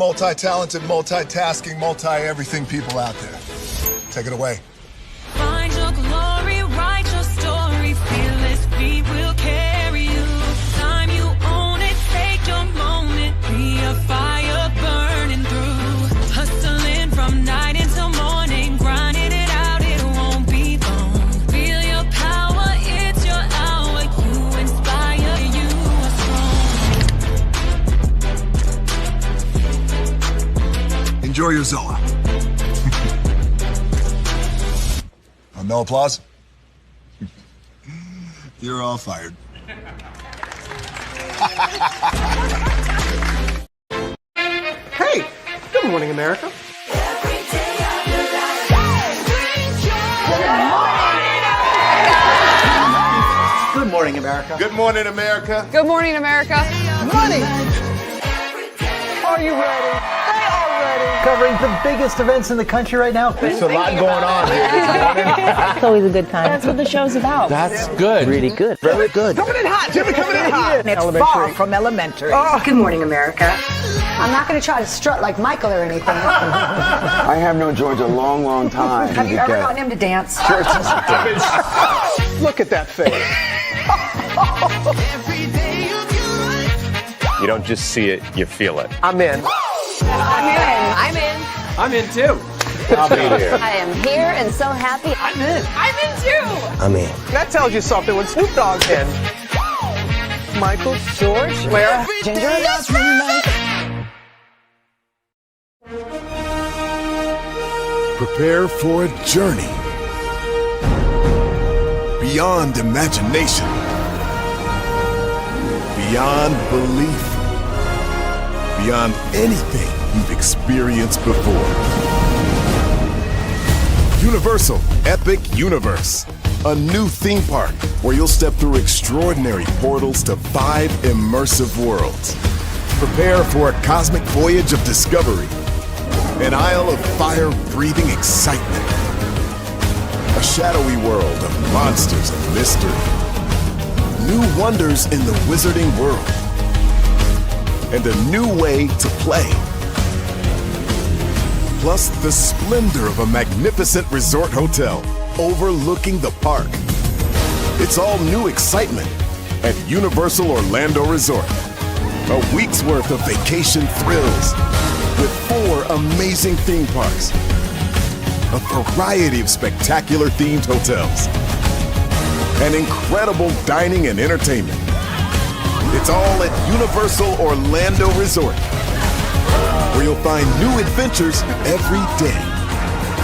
multi-talented, multitasking, multi-everything people out there. Take it away. Find your glory, write your story, fearless feet will carry you. Time you own it, take your moment, be a fire burning through. Hustling from night until morning, grinding it out, it won't be long. Feel your power, it's your hour, you inspire, you are strong. Enjoy your Zoa. No applause? You're all fired. Hey, good morning, America. Good morning, America. Good morning, America. Good morning, America. Money. Are you ready? They are ready. Covering the biggest events in the country right now. There's a lot going on here this morning. It's always a good time. That's what the show's about. That's good. Really good. Very good. Coming in hot. Jimmy coming in hot. It's far from elementary. Good morning, America. I'm not going to try to strut like Michael or anything. I have known George a long, long time. Have you ever gotten him to dance? Look at that face. You don't just see it, you feel it. I'm in. I'm in. I'm in too. I'll be here. I am here and so happy. I'm in. I'm in too. I'm in. That tells you something when Snoop Dogg's in. Michael, George, where? Ginger. Prepare for a journey beyond imagination, beyond belief, beyond anything you've experienced before. Universal Epic Universe, a new theme park where you'll step through extraordinary portals to 5 immersive worlds. Prepare for a cosmic voyage of discovery, an isle of fire-breathing excitement, a shadowy world of monsters and mystery, new wonders in the wizarding world, and a new way to play. Plus the splendor of a magnificent resort hotel overlooking the park. It's all new excitement at Universal Orlando Resort. A week's worth of vacation thrills with 4 amazing theme parks, a variety of spectacular themed hotels, and incredible dining and entertainment. It's all at Universal Orlando Resort, where you'll find new adventures every day.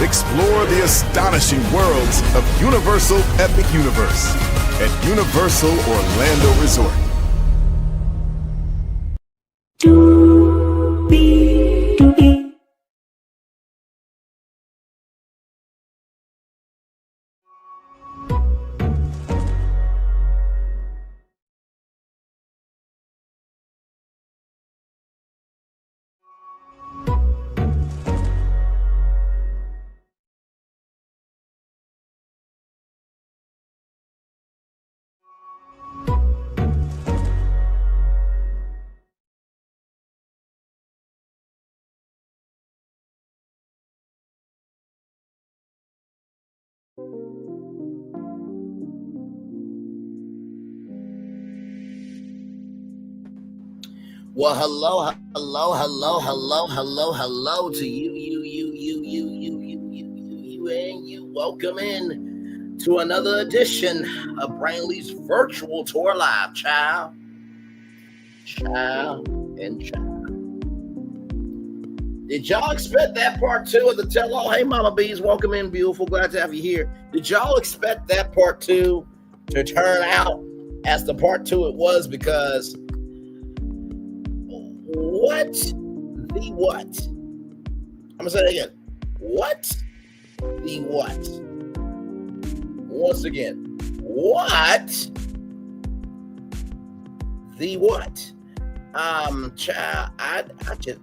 Explore the astonishing worlds of Universal Epic Universe at Universal Orlando Resort. Well, hello to you, and you. Welcome in to another edition of Brainley's virtual tour live, child. Did y'all expect that part 2 of the tell-all? Hey, Mama Bees, welcome in, beautiful. Glad to have you here. Did y'all expect that part 2 to turn out as the part 2 it was? Because what? The what? I'm going to say it again. What? The what? Once again. What? The what? Child, I can't.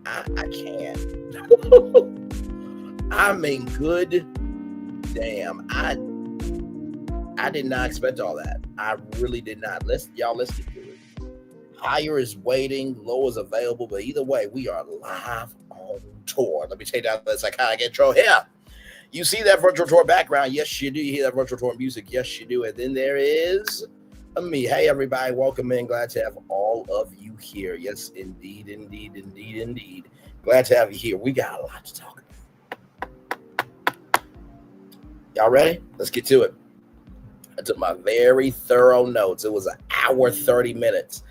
I mean, good damn. I did not expect all that. I really did not. Y'all listen to it. Higher is waiting, low is available, but either way, we are live own tour. Let me take down the psychotic intro here. You see that virtual tour background? Yes, you do. You hear that virtual tour music? Yes, you do. And then there is me. Hey, everybody. Welcome in. Glad to have all of you here. Yes, indeed, indeed, indeed, indeed. Glad to have you here. We got a lot to talk about. Y'all ready? Let's get to it. I took my very thorough notes. It was an hour, 30 minutes.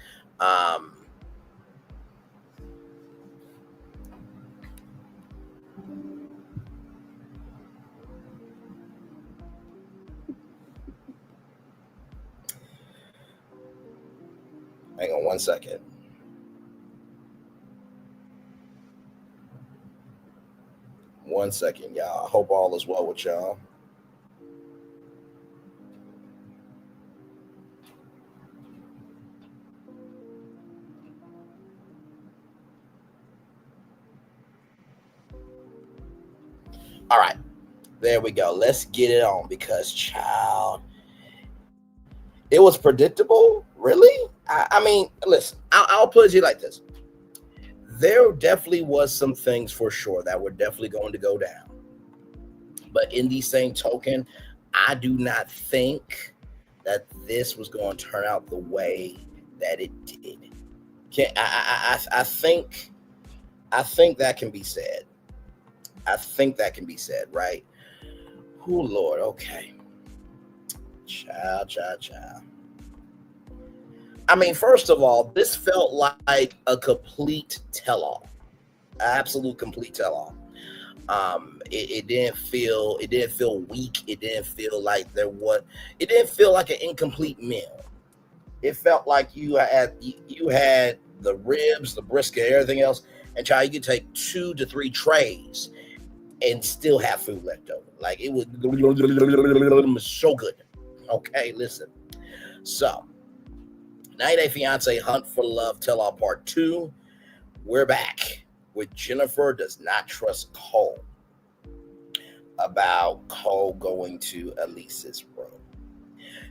Hang on 1 second. One second, y'all. I hope all is well with y'all. All right, there we go. Let's get it on because, child, it was predictable. Really? I mean, listen, I'll put it to you like this. There definitely was some things for sure that were definitely going to go down. But in the same token, I do not think that this was going to turn out the way that it did. I think that can be said. I think that can be said, right? Oh, Lord, okay. Child. I mean, first of all, this felt like a complete tell-all. Absolute complete tell-all. It didn't feel weak. It didn't feel like it didn't feel like an incomplete meal. It felt like you had the ribs, the brisket, everything else, and child, you could take 2 to 3 trays and still have food left over. Like it was so good. Okay, listen. So, 90 Day Fiance Hunt for Love Tell-All Part 2. We're back with Jennifer Does Not Trust Cole about Cole going to Elise's room.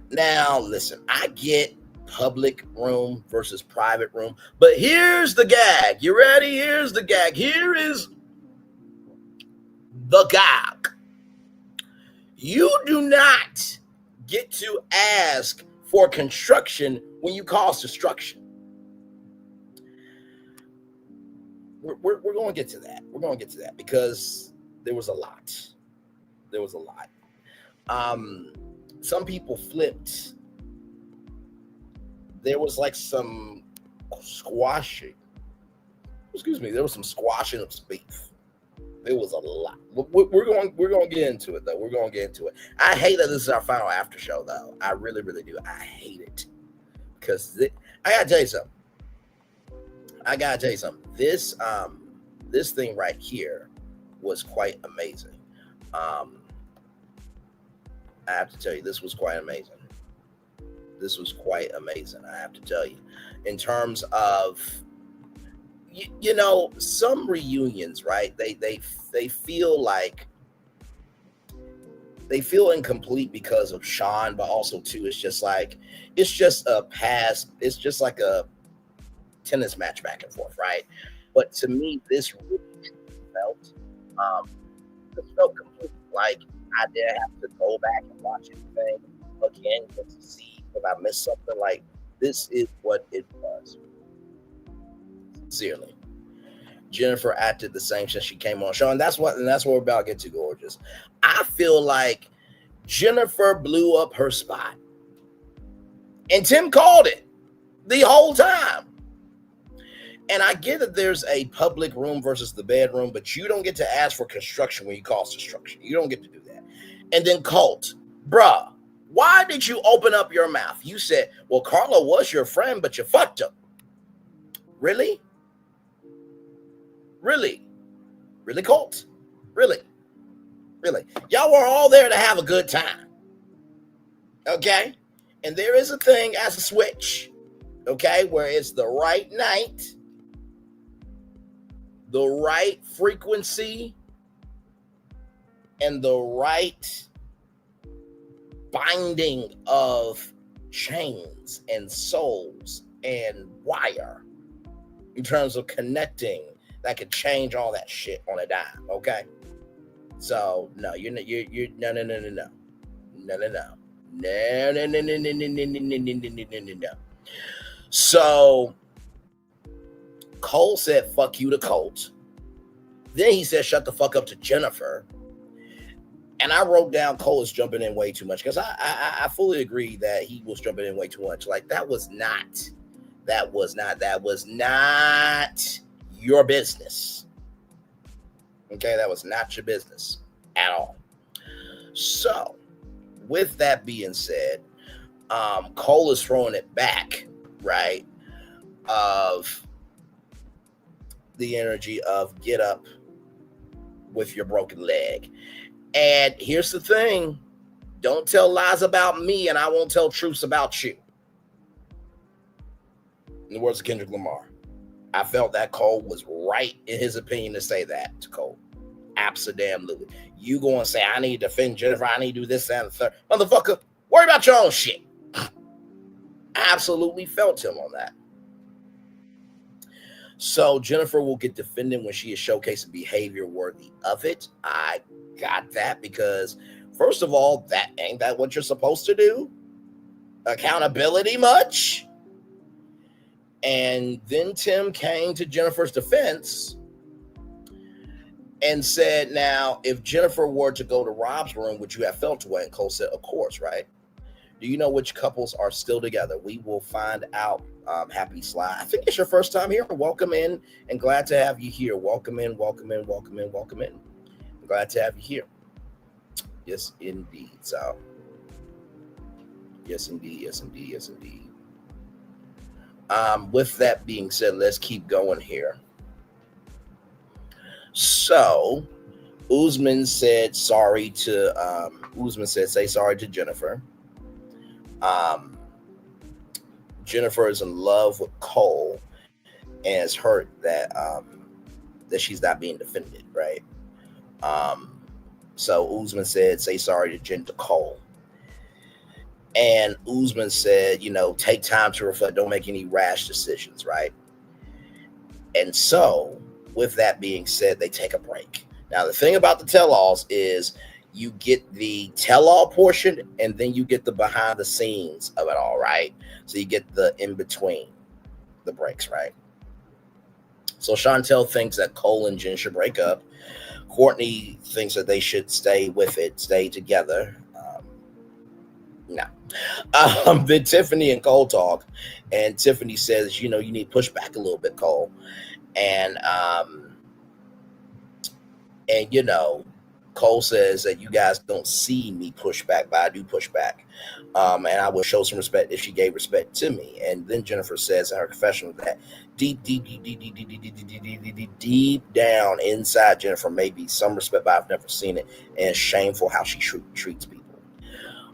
Now, listen, I get public room versus private room, but here's the gag. You ready? Here's the gag. Here is the gag. You do not get to ask for construction when you cause destruction. We're going to get to that. We're going to get to that because there was a lot. Some people flipped. There was like some squashing. There was some squashing of beef. It was a lot. We're going to get into it, though. We're going to get into it. I hate that this is our final after show, though. I really, really do. I hate it. Because I got to tell you something. This thing right here was quite amazing. I have to tell you, this was quite amazing. I have to tell you. In terms of, you know, some reunions, right? They feel like they feel incomplete because of Sean, but also too, it's just like a tennis match back and forth, right? But to me, this really felt complete. Like I didn't have to go back and watch anything again just to see if I missed something. Like this is what it was. Sincerely, Jennifer acted the same since she came on show, and that's what we're about to get to, gorgeous. I feel like Jennifer blew up her spot, and Tim called it the whole time. And I get that there's a public room versus the bedroom, but you don't get to ask for construction when you cause destruction. You don't get to do that. And then Colt, bruh, why did you open up your mouth? You said, well, Carla was your friend, but you fucked him. Really? Really, Colt? Really? Y'all were all there to have a good time. Okay? And there is a thing as a switch, okay, where it's the right night, the right frequency, and the right binding of chains and souls and wire in terms of connecting that could change all that shit on a dime. Okay. So no, you're no. So Cole said, fuck you to Colt. Then he said, shut the fuck up to Jennifer. And I wrote down Cole is jumping in way too much because I fully agree that he was jumping in way too much. Like that was not your business. Okay, that was not your business at all. So with that being said, Cole is throwing it back, right? Of the energy of get up with your broken leg. And here's the thing. Don't tell lies about me and I won't tell truths about you. In the words of Kendrick Lamar. I felt that Cole was right in his opinion to say that to Cole. Absolutely. You go and say, I need to defend Jennifer. I need to do this, that, and the third. Motherfucker, worry about your own shit. Absolutely felt him on that. So Jennifer will get defended when she is showcasing behavior worthy of it. I got that because, first of all, that ain't that what you're supposed to do? Accountability much? And then Tim came to Jennifer's defense and said, now, if Jennifer were to go to Rob's room, would you have felt away? And Cole said, of course, right? Do you know which couples are still together? We will find out. Happy Sly. I think it's your first time here. Welcome in and glad to have you here. Welcome in, welcome in, welcome in, welcome in. I'm glad to have you here. Yes, indeed. So, yes, indeed, yes, indeed, yes, indeed. With that being said, let's keep going here. So, Usman said sorry to, say sorry to Jennifer. Jennifer is in love with Cole and is hurt that that she's not being defended, right? So Usman said, say sorry to Cole. And Usman said, take time to reflect. Don't make any rash decisions, right? And so, with that being said, they take a break. Now, the thing about the tell-alls is you get the tell-all portion and then you get the behind the scenes of it all, right? So you get the in-between, the breaks, right? So Chantel thinks that Cole and Jen should break up. Courtney thinks that they should stay with it, stay together. No. Then Tiffany and Cole talk, and Tiffany says, you need to push back a little bit, Cole. And Cole says that you guys don't see me push back, but I do push back. And I would show some respect if she gave respect to me. And then Jennifer says in her confessional that deep down inside Jennifer may be some respect, but I've never seen it. And it's shameful how she treats people.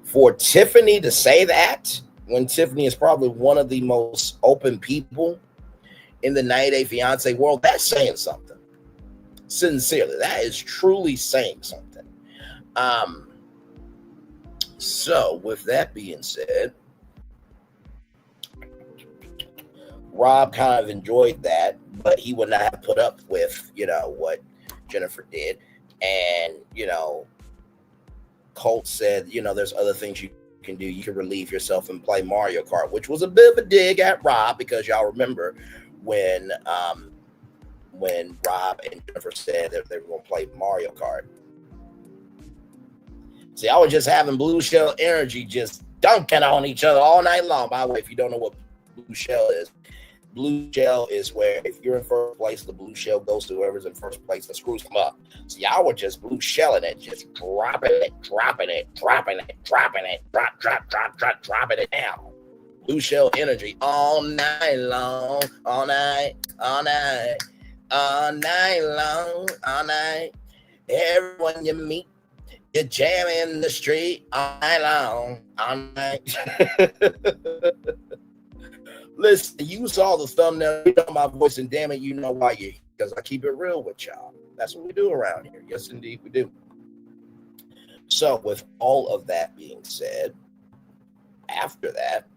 For Tiffany to say that, when Tiffany is probably one of the most open people in the 90-Day Fiance world, that's saying something. Sincerely, that is truly saying something. So with that being said, Rob kind of enjoyed that, but he would not have put up with, what Jennifer did. And, Colt said, there's other things you can do. You can relieve yourself and play Mario Kart, which was a bit of a dig at Rob, because y'all remember when Rob and Jennifer said that they were going to play Mario Kart. See, I was just having Blue Shell energy, just dunking on each other all night long. By the way, if you don't know what Blue Shell is where if you're in first place, the Blue Shell goes to whoever's in first place and screws them up. So y'all were just Blue Shelling it, just dropping it, dropping it, drop, dropping it down. Blue Shell energy all night long, all night long, all night. Everyone you meet, you jam in the street all night long, all night. Listen, you saw the thumbnail, you know my voice, and damn it, you know why you're here, because I keep it real with y'all. That's what we do around here. Yes, indeed, we do. So, with all of that being said, after that,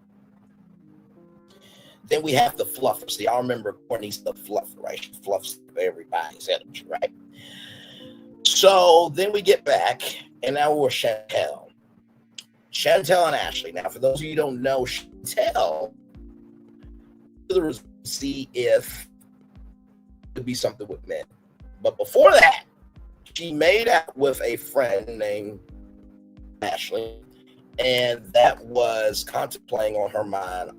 Then we have the fluffer. See, I remember Courtney's the fluffer, right? She fluffs everybody's energy, right? So then we get back, and now we're Chantel. Chantel and Ashley. Now, for those of you who don't know, Chantel, see if it could be something with men. But before that, she made out with a friend named Ashley, and that was contemplating on her mind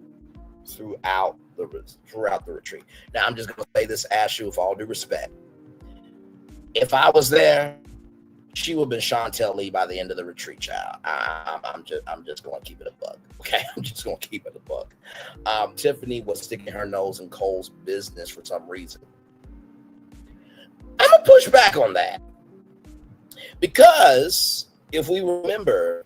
throughout the retreat. Now, I'm just going to say this, Ashley, with all due respect. If I was there, she would have been Chantel Lee by the end of the retreat, child. I'm just going to keep it a buck. Okay, I'm just going to keep it a buck. Tiffany was sticking her nose in Cole's business for some reason. I'm going to push back on that. Because if we remember,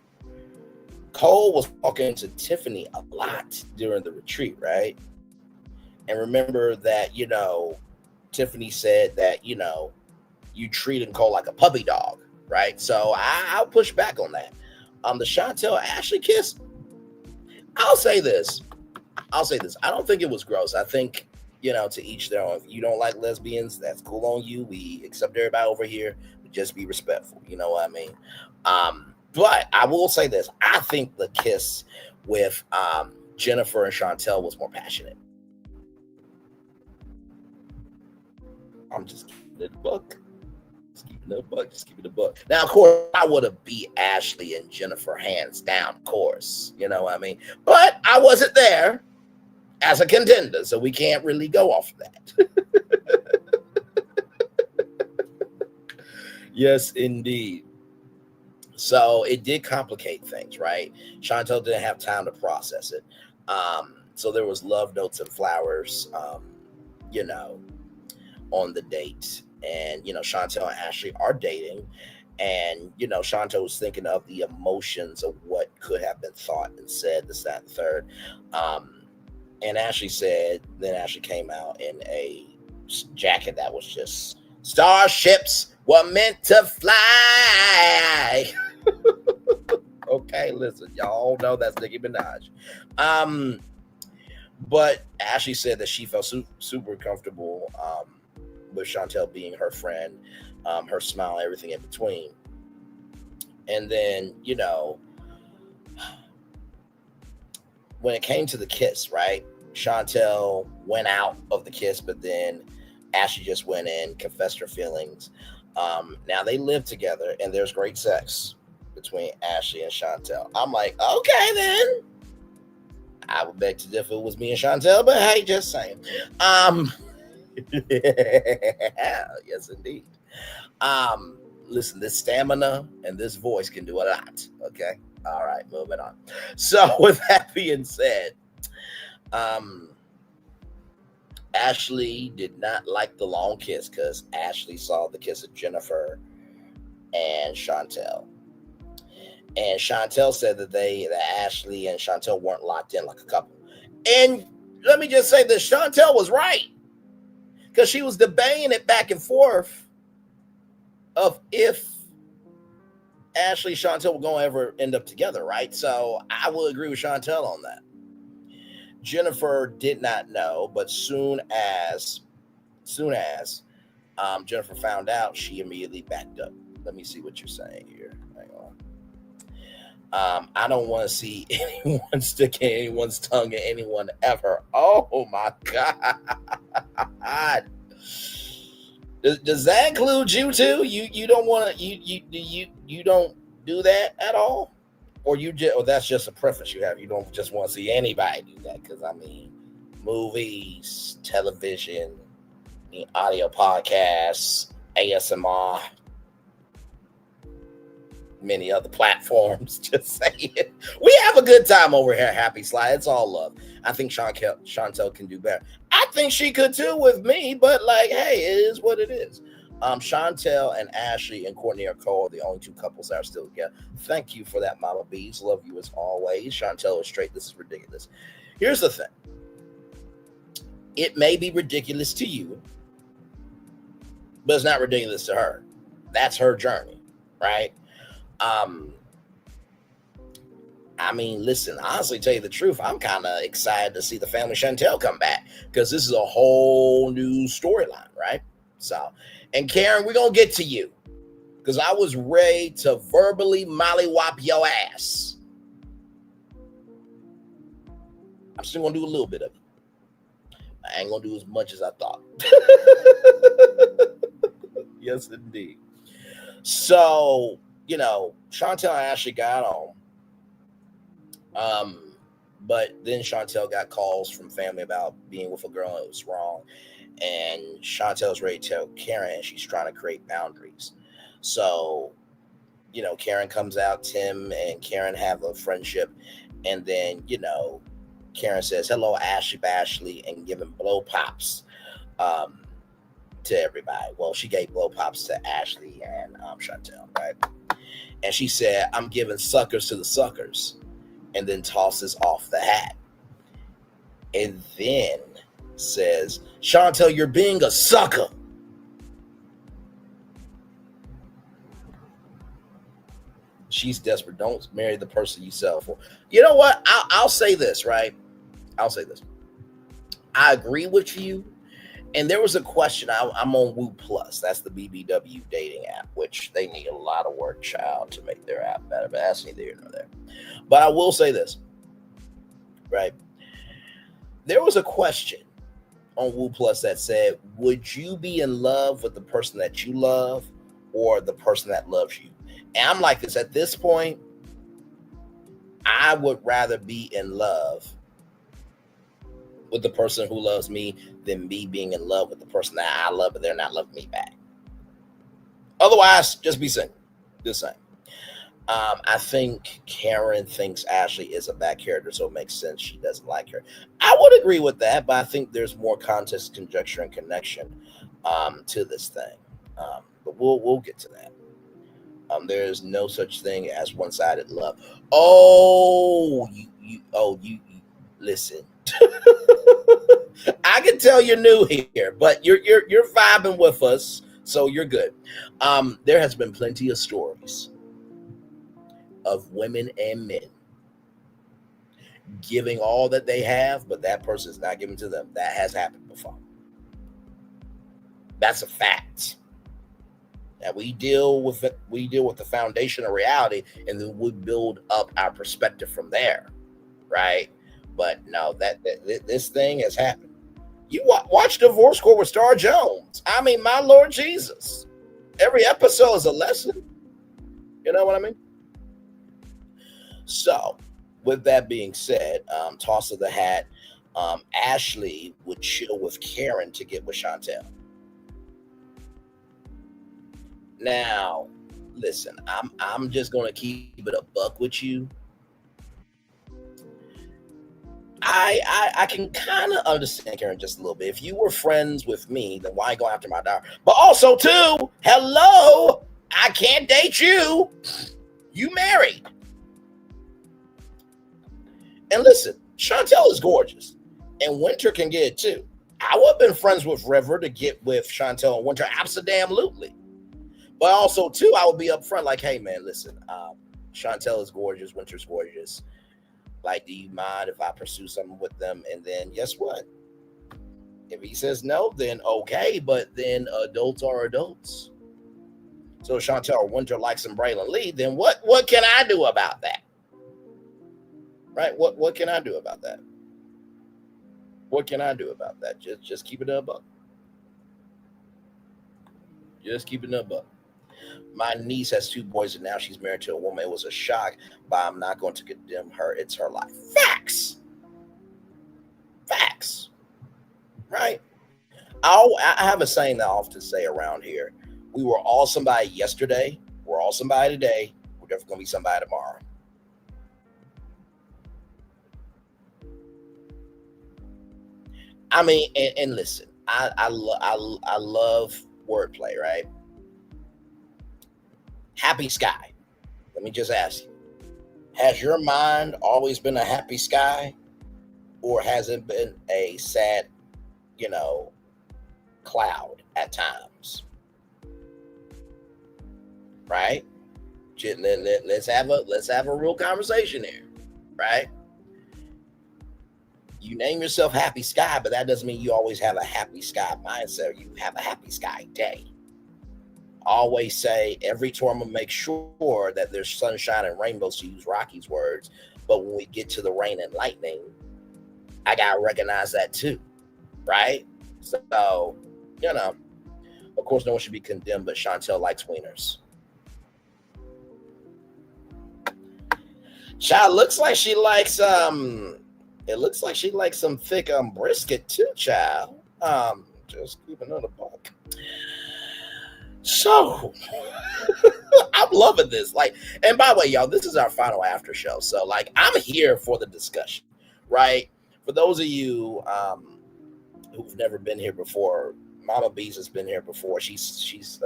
Cole was talking to Tiffany a lot during the retreat, right? And remember that, Tiffany said that, you treated Cole like a puppy dog, right? So I'll push back on that. The Chantel Ashley kiss, I'll say this. I don't think it was gross. I think, to each their own. If you don't like lesbians, that's cool on you. We accept everybody over here. Just be respectful. You know what I mean? But I will say this. I think the kiss with Jennifer and Chantel was more passionate. I'm just keeping it a buck. Just keeping it a buck. Now, of course, I would have beat Ashley and Jennifer hands down, of course. You know what I mean? But I wasn't there as a contender, so we can't really go off of that. Yes, indeed. So it did complicate things, right? Chantel didn't have time to process it. So there was love notes and flowers, on the date. And, Chantel and Ashley are dating. And, Chantel was thinking of the emotions of what could have been thought and said, this, that, and third. And Ashley came out in a jacket that was just starships were meant to fly. Okay, listen, y'all know that's Nicki Minaj. But Ashley said that she felt super comfortable with Chantel being her friend, her smile, everything in between. And then, when it came to the kiss, right? Chantel went out of the kiss, but then Ashley just went in, confessed her feelings. Now they live together, and there's great sex between Ashley and Chantel. I'm like, okay, then. I would beg to differ if it was me and Chantel, but hey, just saying. Yes, indeed. Listen, this stamina and this voice can do a lot. Okay. All right, moving on. So with that being said, Ashley did not like the long kiss because Ashley saw the kiss of Jennifer and Chantel. And Chantel said that Ashley and Chantel weren't locked in like a couple. And let me just say this, Chantel was right. Because she was debating it back and forth of if Ashley and Chantel were going to ever end up together, right? So I will agree with Chantel on that. Jennifer did not know, but soon as Jennifer found out, she immediately backed up. Let me see what you're saying here. Hang on. I don't want to see anyone sticking anyone's tongue at anyone ever. Oh my God. Does that include you too? You don't want to you don't do that at all? Or that's just a preference you have. You don't just want to see anybody do that. Because I mean, movies, television, audio podcasts, ASMR, many other platforms. Just saying, we have a good time over here. Happy Slide. It's all love. I think Chantel can do better. I think she could too with me. But like, hey, it is what it is. Chantel and Ashley and Courtney are the only two couples that are still together. Thank you for that, Mama Bees. Love you as always. Chantel is straight. This is ridiculous. Here's the thing. It may be ridiculous to you, but it's not ridiculous to her. That's her journey, right? I mean, listen, honestly, tell you the truth, I'm kind of excited to see the family Chantel come back because this is a whole new storyline, right? So, and Karen, we're going to get to you because I was ready to verbally mollywop your ass. I'm still going to do a little bit of it. I ain't going to do as much as I thought. Yes, indeed. So, Chantel and Ashley got on. But then Chantel got calls from family about being with a girl and it was wrong. And Chantel's ready to tell Karen she's trying to create boundaries. So, Karen comes out, Tim and Karen have a friendship. And then, Karen says, hello, Ashley, and giving blow pops to everybody. Well, she gave blow pops to Ashley and Chantel, right? And she said, I'm giving suckers to the suckers. And then tosses off the hat. And then says, Chantel, you're being a sucker. She's desperate. Don't marry the person you sell for. You know what? I'll say this, right? I'll say this. I agree with you. And there was a question. I'm on Woo Plus. That's the BBW dating app, which they need a lot of work, child, to make their app better. But that's neither here nor there. But I will say this, right? There was a question on Woo Plus that said, would you be in love with the person that you love or the person that loves you? And I'm like this. At this point, I would rather be in love with the person who loves me than me being in love with the person that I love, but they're not loving me back. Otherwise, just be single. Just saying. I think Karen thinks Ashley is a bad character, so it makes sense she doesn't like her. I would agree with that, but I think there's more context, conjecture, and connection to this thing. But we'll get to that. There's no such thing as one-sided love. You listen. I can tell you're new here, but you're vibing with us, so you're good. There has been plenty of stories of women and men giving all that they have, but that person is not giving to them. That has happened before. That's a fact. Now we deal with it. We deal with the foundation of reality, and then we build up our perspective from there, right? But no, that this thing has happened. You watch Divorce Court with Star Jones. I mean, my Lord Jesus. Every episode is a lesson. You know what I mean? So, with that being said, toss of the hat, Ashley would chill with Karen to get with Chantel. Now, listen, I'm just gonna keep it a buck with you. I can kind of understand Karen just a little bit. If you were friends with me, then why go after my daughter? But also, too, hello, I can't date you. You married. And listen, Chantel is gorgeous, and Winter can get it too. I would have been friends with River to get with Chantel and Winter, absolutely. But also, too, I would be upfront like, hey, man, listen, Chantel is gorgeous, Winter's gorgeous. Like, do you mind if I pursue something with them? And then guess what? If he says no, then okay, but then adults are adults. So if Chantel or Winter likes some Braylon Lee, then what can I do about that? Right? What can I do about that? What can I do about that? Just keep it a buck. Just keep it a buck. My niece has 2 boys and now she's married to a woman. It was a shock, but I'm not going to condemn her. It's her life. Facts. Right? I have a saying that I often say around here. We were all somebody yesterday. We're all somebody today. We're definitely going to be somebody tomorrow. I mean, and listen, I love wordplay, right? Happy sky. Let me just ask you, has your mind always been a happy sky, or has it been a sad, cloud at times? Right? Let's have a real conversation here. right? You name yourself Happy Sky, but that doesn't mean you always have a Happy Sky mindset. Or you have a Happy Sky day. Always say every tournament, make sure that there's sunshine and rainbows, to use Rocky's words. But when we get to the rain and lightning, I gotta recognize that too, right? So, you know, of course, no one should be condemned, but Chantel likes wieners. Child, looks like she likes it looks like she likes some thick brisket too, child. Just keeping on the buck. So I'm loving this. Like, and by the way, y'all, this is our final after show. So, like, I'm here for the discussion, right? For those of you who've never been here before, Mama Bees has been here before. She's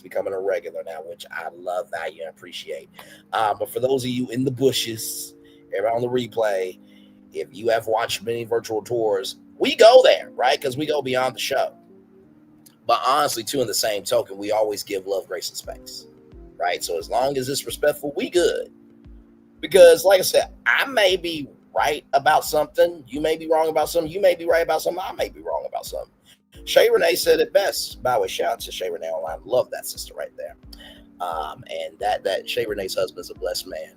becoming a regular now, which I love, value, and appreciate. But for those of you in the bushes, on the replay, if you have watched many virtual tours, we go there, right? Because we go beyond the show. But honestly, too, in the same token, we always give love, grace, and space, right? So as long as it's respectful, we good. Because, like I said, I may be right about something. You may be wrong about something. You may be right about something. I may be wrong about something. Shay Renee said it best. By the way, shout out to Shay Renee online. Love that sister right there. And that Shay Renee's husband's a blessed man.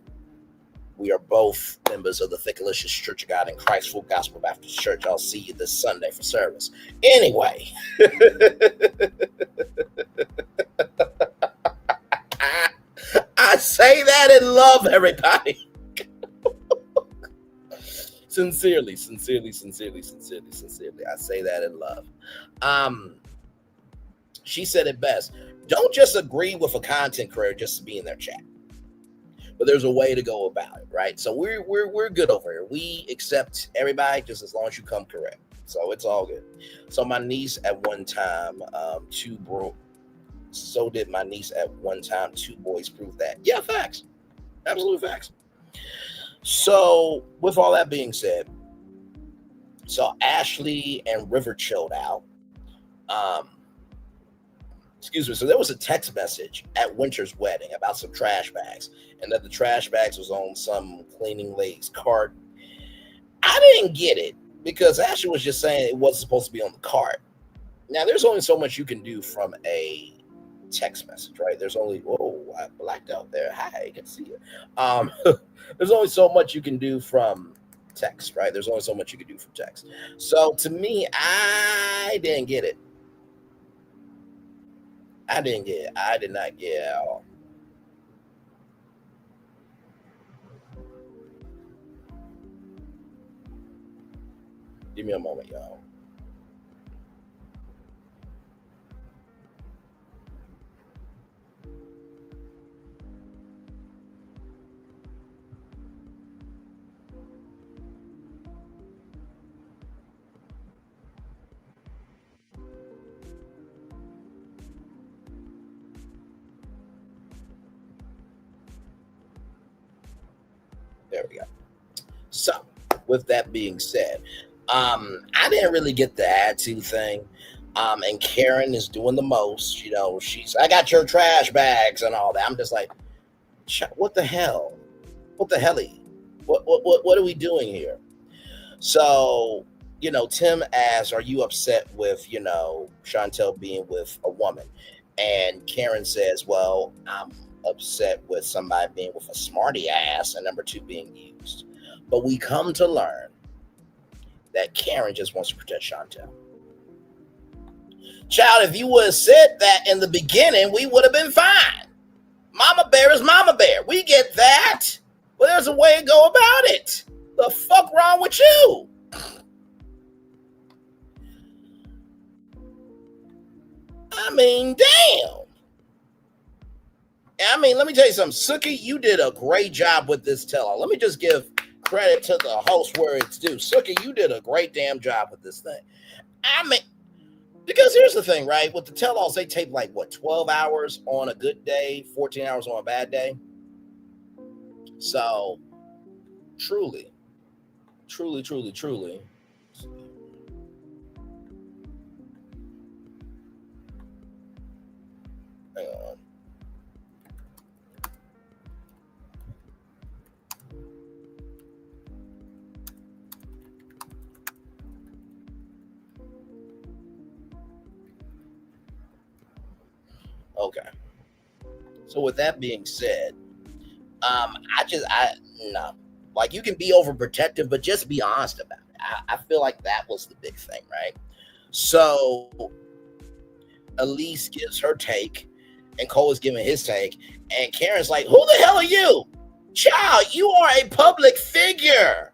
We are both members of the Thickalicious Church of God in Christ Full Gospel Baptist Church. I'll see you this Sunday for service. Anyway. I say that in love, everybody. Sincerely. I say that in love. She said it best. Don't just agree with a content creator just to be in their chat. But there's a way to go about it, right? So we're good over here. We accept everybody just as long as you come correct. So it's all good. So my niece at one time, so did my niece at one time. 2 boys prove that. Yeah, facts. Absolute facts. So with all that being said, so Ashley and River chilled out. So there was a text message at Winter's wedding about some trash bags, and that the trash bags was on some cleaning lady's cart. I didn't get it because Ashley was just saying it wasn't supposed to be on the cart. Now, there's only so much you can do from a text message, right? There's only, I blacked out there. Hi, I can see you. There's only so much you can do from text, right? There's only so much you can do from text. So to me, I didn't get it. I did not get it at all. Give me a moment, y'all. There we go. So, with that being said, I didn't really get the attitude thing. And Karen is doing the most. You know, I got your trash bags and all that. I'm just like, what the hell? What the helly? What are we doing here? So, you know, Tim asks, are you upset with, you know, Chantel being with a woman? And Karen says, well, I'm upset with somebody being with a smarty ass, and number 2 being used. But we come to learn that Karen just wants to protect Chantel. Child, if you would have said that in the beginning, we would have been fine. Mama bear is mama bear. We get that. But there's a way to go about it. The fuck wrong with you? I mean, damn. I mean, let me tell you something. Suki, you did a great job with this tell-all. Let me just give credit to the host where it's due. Suki, you did a great damn job with this thing. I mean, because here's the thing, right? With the tell-alls, they take like, 12 hours on a good day, 14 hours on a bad day. So, truly. Hang on. Okay. So with that being said, no. Like, you can be overprotective, but just be honest about it. I feel like that was the big thing, right? So Elise gives her take, and Cole is giving his take, and Karen's like, who the hell are you? Child, you are a public figure,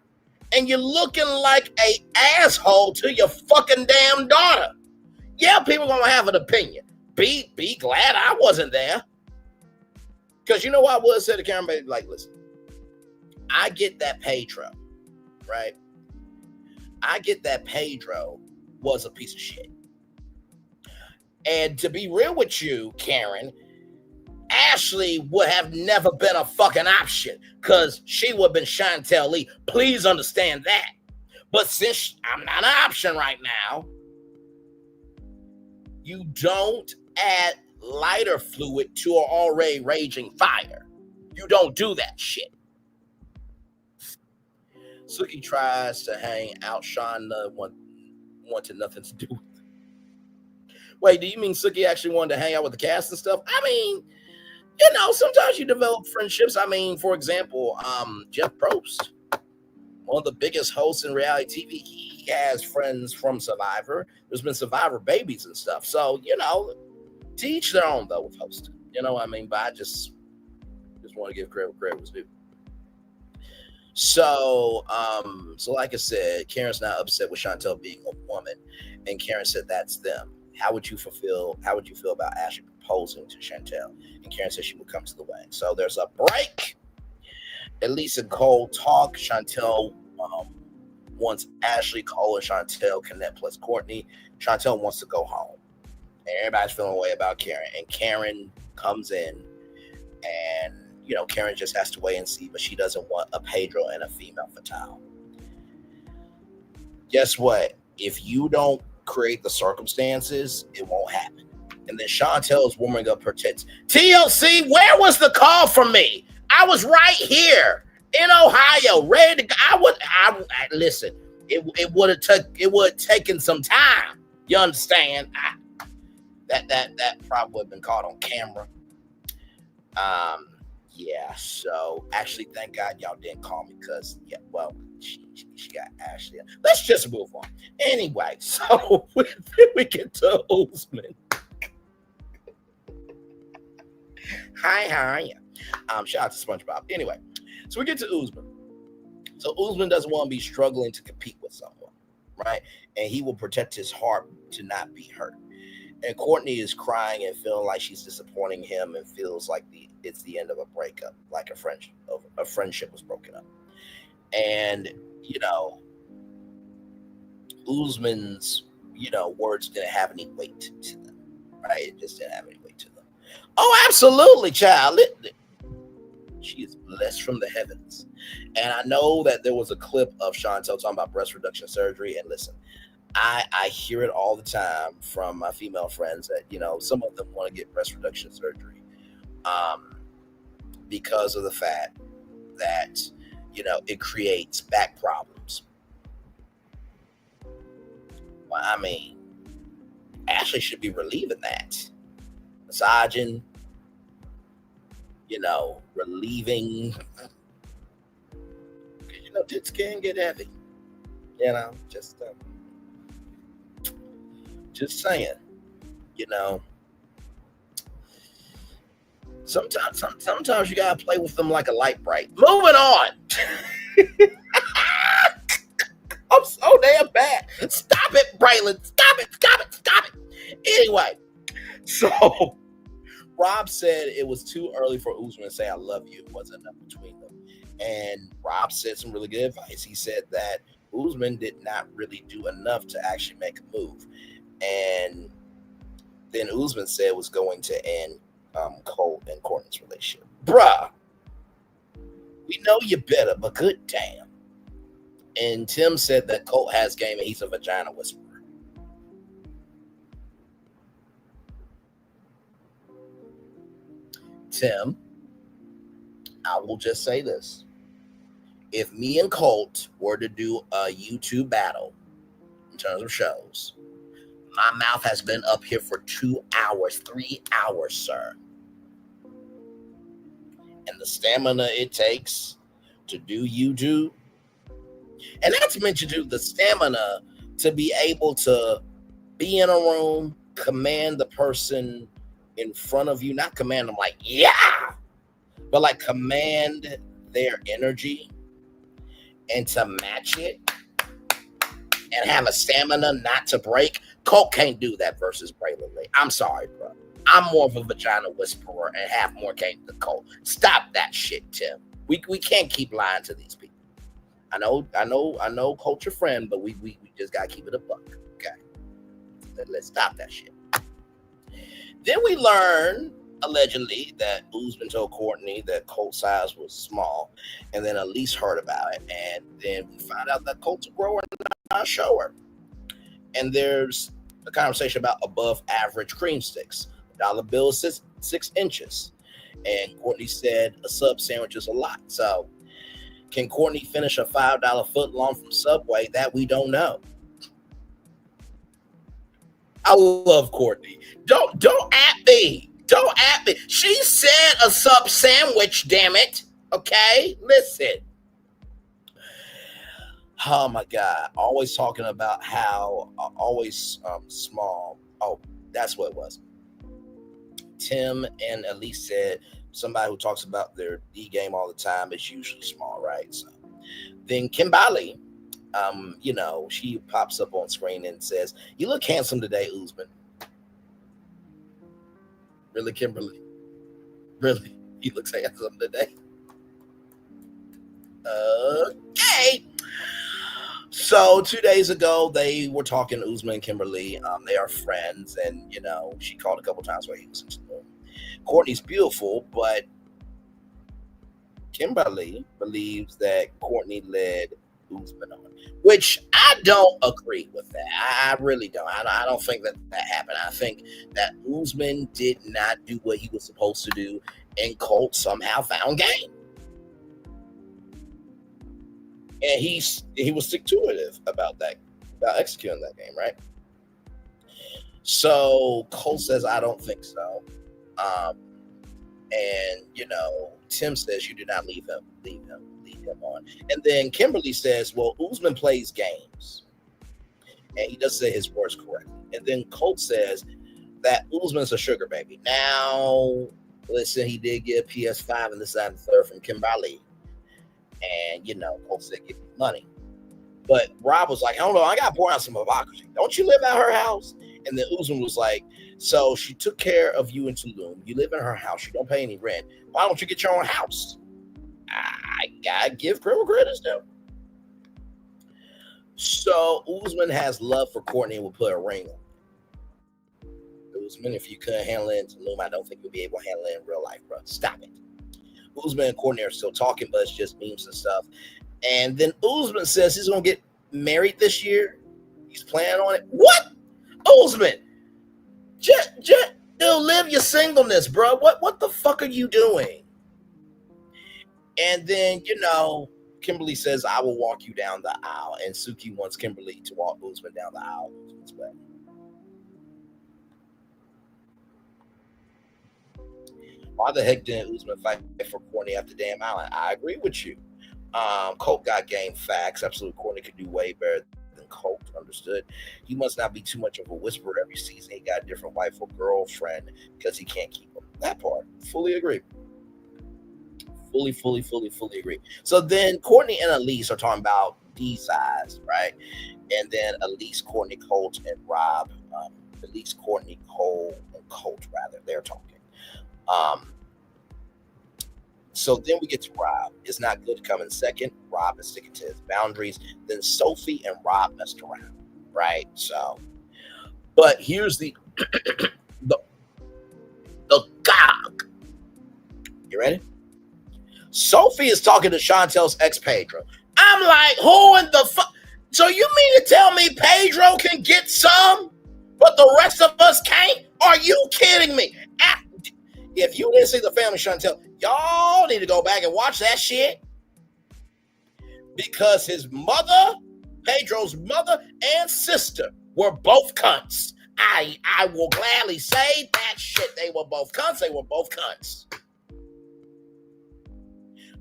and you're looking like a asshole to your fucking damn daughter. Yeah, people gonna have an opinion. Be glad I wasn't there. Because you know what I would say to Karen, baby? Like, listen, I get that Pedro, right? I get that Pedro was a piece of shit. And to be real with you, Karen, Ashley would have never been a fucking option because she would have been Chantel Lee. Please understand that. But since I'm not an option right now, you don't add lighter fluid to an already raging fire. You don't do that shit. Suki tries to hang out Shonda, wanted nothing to do with it. Wait, do you mean Suki actually wanted to hang out with the cast and stuff? I mean, you know, sometimes you develop friendships. I mean, for example, Jeff Probst, one of the biggest hosts in reality TV, he has friends from Survivor. There's been Survivor babies and stuff. So, you know, to each their own, though, with hosting. You know what I mean? But I just want to give credit where credit was due. So like I said, Karen's not upset with Chantel being a woman, and Karen said that's them. How would you feel about Ashley proposing to Chantel? And Karen said she would come to the wedding. So there's a break. Elise and Cole talk. Chantel wants Ashley, Cole, and Chantel connect plus Courtney. Chantel wants to go home. And everybody's feeling a way about Karen. And Karen comes in, and you know, Karen just has to wait and see, but she doesn't want a Pedro and a female fatale. Guess what? If you don't create the circumstances, it won't happen. And then Chantel's warming up her tits. TLC, where was the call from me? I was right here in Ohio, ready to go. I listen. It would have taken some time. You understand? That probably would have been caught on camera. Yeah, so actually, thank God y'all didn't call me because, yeah, well, she got Ashley. Let's just move on. Anyway, so we get to Usman. Hi, how are you? Shout out to SpongeBob. Anyway, so we get to Usman. So Usman doesn't want to be struggling to compete with someone, right? And he will protect his heart to not be hurt. And Courtney is crying and feeling like she's disappointing him and feels like it's the end of a breakup, like a friendship was broken up. And, you know, Usman's, you know, words didn't have any weight to them, right? It just didn't have any weight to them. Oh, absolutely, child. She is blessed from the heavens. And I know that there was a clip of Chantel talking about breast reduction surgery. And listen, I hear it all the time from my female friends that, you know, some of them want to get breast reduction surgery because of the fact that, you know, it creates back problems. Well, I mean, Ashley should be relieving that. Massaging, you know, relieving. Because, you know, tits can get heavy. You know, just saying, you know, sometimes you gotta play with them like a light bright. Moving on. I'm so damn bad. Stop it, Braylon. Stop it. Anyway, so Rob said it was too early for Usman to say I love you. It wasn't enough between them. And Rob said some really good advice. He said that Usman did not really do enough to actually make a move. And then Usman said was going to end Cole and Courtney's relationship. Bruh, we know you better, but good damn. And Tim said that Cole has game and he's a vagina whisperer. Tim, I will just say this. If me and Colt were to do a YouTube battle in terms of shows, My mouth has been up here for 2 hours, 3 hours, sir. And the stamina it takes to do you do. And not to mention, the stamina to be able to be in a room, command the person in front of you, not command them like, yeah, but like command their energy and to match it and have a stamina not to break. Colt can't do that versus Braylon Lee. I'm sorry, bro. I'm more of a vagina whisperer and have more game than Colt. Stop that shit, Tim. We can't keep lying to these people. I know Colt's your friend, but we just gotta keep it a buck. Okay. Let's stop that shit. Then we learn, allegedly, that Usman told Courtney that Colt's size was small, and then Elise heard about it, and then we find out that Colt's a grower and not a shower. And there's a conversation about above average cream sticks. Dollar bill is 6 inches. And Courtney said a sub sandwich is a lot. So can Courtney finish a $5 foot long from Subway? That we don't know. I love Courtney. Don't at me. Don't at me. She said a sub sandwich, damn it. Okay? Listen. Oh my God. Always talking about how always small. Oh, that's what it was. Tim and Elise said somebody who talks about their D game all the time is usually small, right? So then Kimberly, she pops up on screen and says, "You look handsome today, Usman." Really, Kimberly? Really? He looks handsome today? Okay. So 2 days ago, they were talking to Usman and Kimberly. They are friends, and, she called a couple times while he was in the room. Courtney's beautiful, but Kimberly believes that Courtney led Usman on, which I don't agree with that. I really don't. I don't think that happened. I think that Usman did not do what he was supposed to do, and Colt somehow found game. And he was stick-to-itive about that, about executing that game, right? So Colt says, "I don't think so." And Tim says, "You do not leave him on." And then Kimberly says, "Well, Usman plays games." And he doesn't say his words correctly. And then Colt says that Usman's a sugar baby. Now, listen, he did get a PS5 and this, that, and the third from Kimberly. And, Colt said, "Give me money." But Rob was like, "I don't know, I got to pour out some hypocrisy. Don't you live at her house?" And then Usman was like, "So she took care of you in Tulum. You live in her house. You don't pay any rent. Why don't you get your own house?" I gotta give credit due. So Usman has love for Courtney and will put a ring on. Usman, if you couldn't handle it in Tulum, I don't think you'll be able to handle it in real life, bro. Stop it. Usman and Courtney are still talking, but it's just memes and stuff. And then Usman says he's gonna get married this year. He's planning on it. What? Usman, just live your singleness, bro. What the fuck are you doing? And then, Kimberly says, "I will walk you down the aisle." And Suki wants Kimberly to walk Usman down the aisle Usman's way. Why the heck didn't Usman fight for Courtney after Damn Island? I agree with you. Colt got game facts. Absolutely, Courtney could do way better than Colt. Understood. He must not be too much of a whisperer every season. He got a different wife or girlfriend because he can't keep them. That part, fully agree. Fully agree. So then Courtney and Elise are talking about D size, right? And then Elise, Courtney, Colt, and Rob. Elise, Courtney, Cole, and Colt, rather. They're talking. So then we get to Rob. It's not good coming second. Rob is sticking to his boundaries. Then Sophie and Rob messed around, right? So, but here's the gog. You ready? Sophie is talking to Chantel's ex Pedro. I'm like, who in the fuck? So you mean to tell me Pedro can get some, but the rest of us can't? Are you kidding me? If you didn't see The Family, Chantel, y'all need to go back and watch that shit. Because his mother, Pedro's mother and sister were both cunts. I will gladly say that shit. They were both cunts. They were both cunts.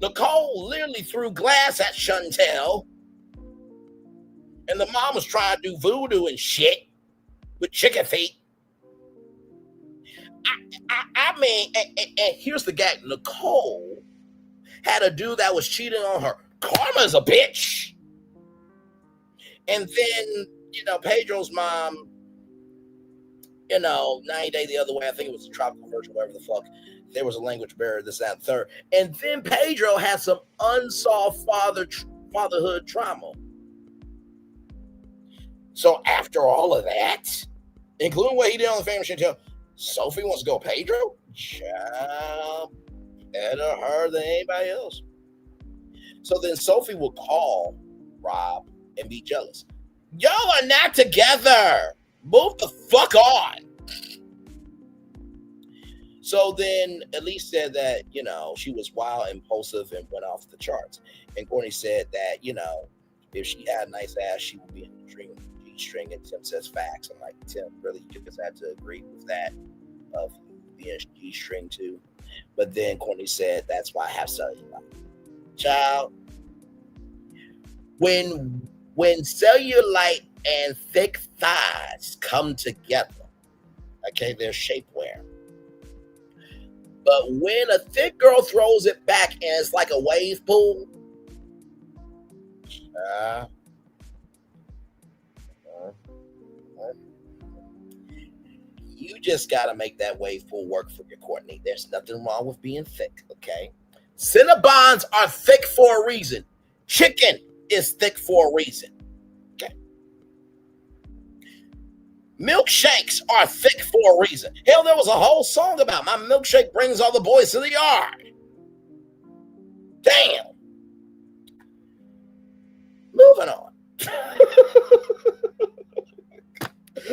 Nicole literally threw glass at Chantel. And the mom was trying to do voodoo and shit with chicken feet. I mean, and here's the gag. Nicole had a dude that was cheating on her. Karma's a bitch. And then, Pedro's mom, 90 Day the other way. I think it was a tropical version, whatever the fuck. There was a language barrier, this, that, and third. And then Pedro had some unsolved fatherhood trauma. So after all of that, including what he did on the famous Chantel, Sophie wants to go Pedro? Child, better her than anybody else. So then Sophie will call Rob and be jealous. Y'all are not together. Move the fuck on. So then Elise said that, she was wild, impulsive, and went off the charts. And Courtney said that, if she had a nice ass, she would be in the G-string. And Tim says facts. I'm like, Tim, really? You just had to agree with that of being a G-string too. But then Courtney said, that's why I have cellulite. Child, when cellulite and thick thighs come together, okay, they're shapewear. But when a thick girl throws it back and it's like a wave pool, you just got to make that wave pool work for your Courtney. There's nothing wrong with being thick, okay? Cinnabons are thick for a reason. Chicken is thick for a reason, okay? Milkshakes are thick for a reason. Hell, there was a whole song about my milkshake brings all the boys to the yard. Damn. Moving on.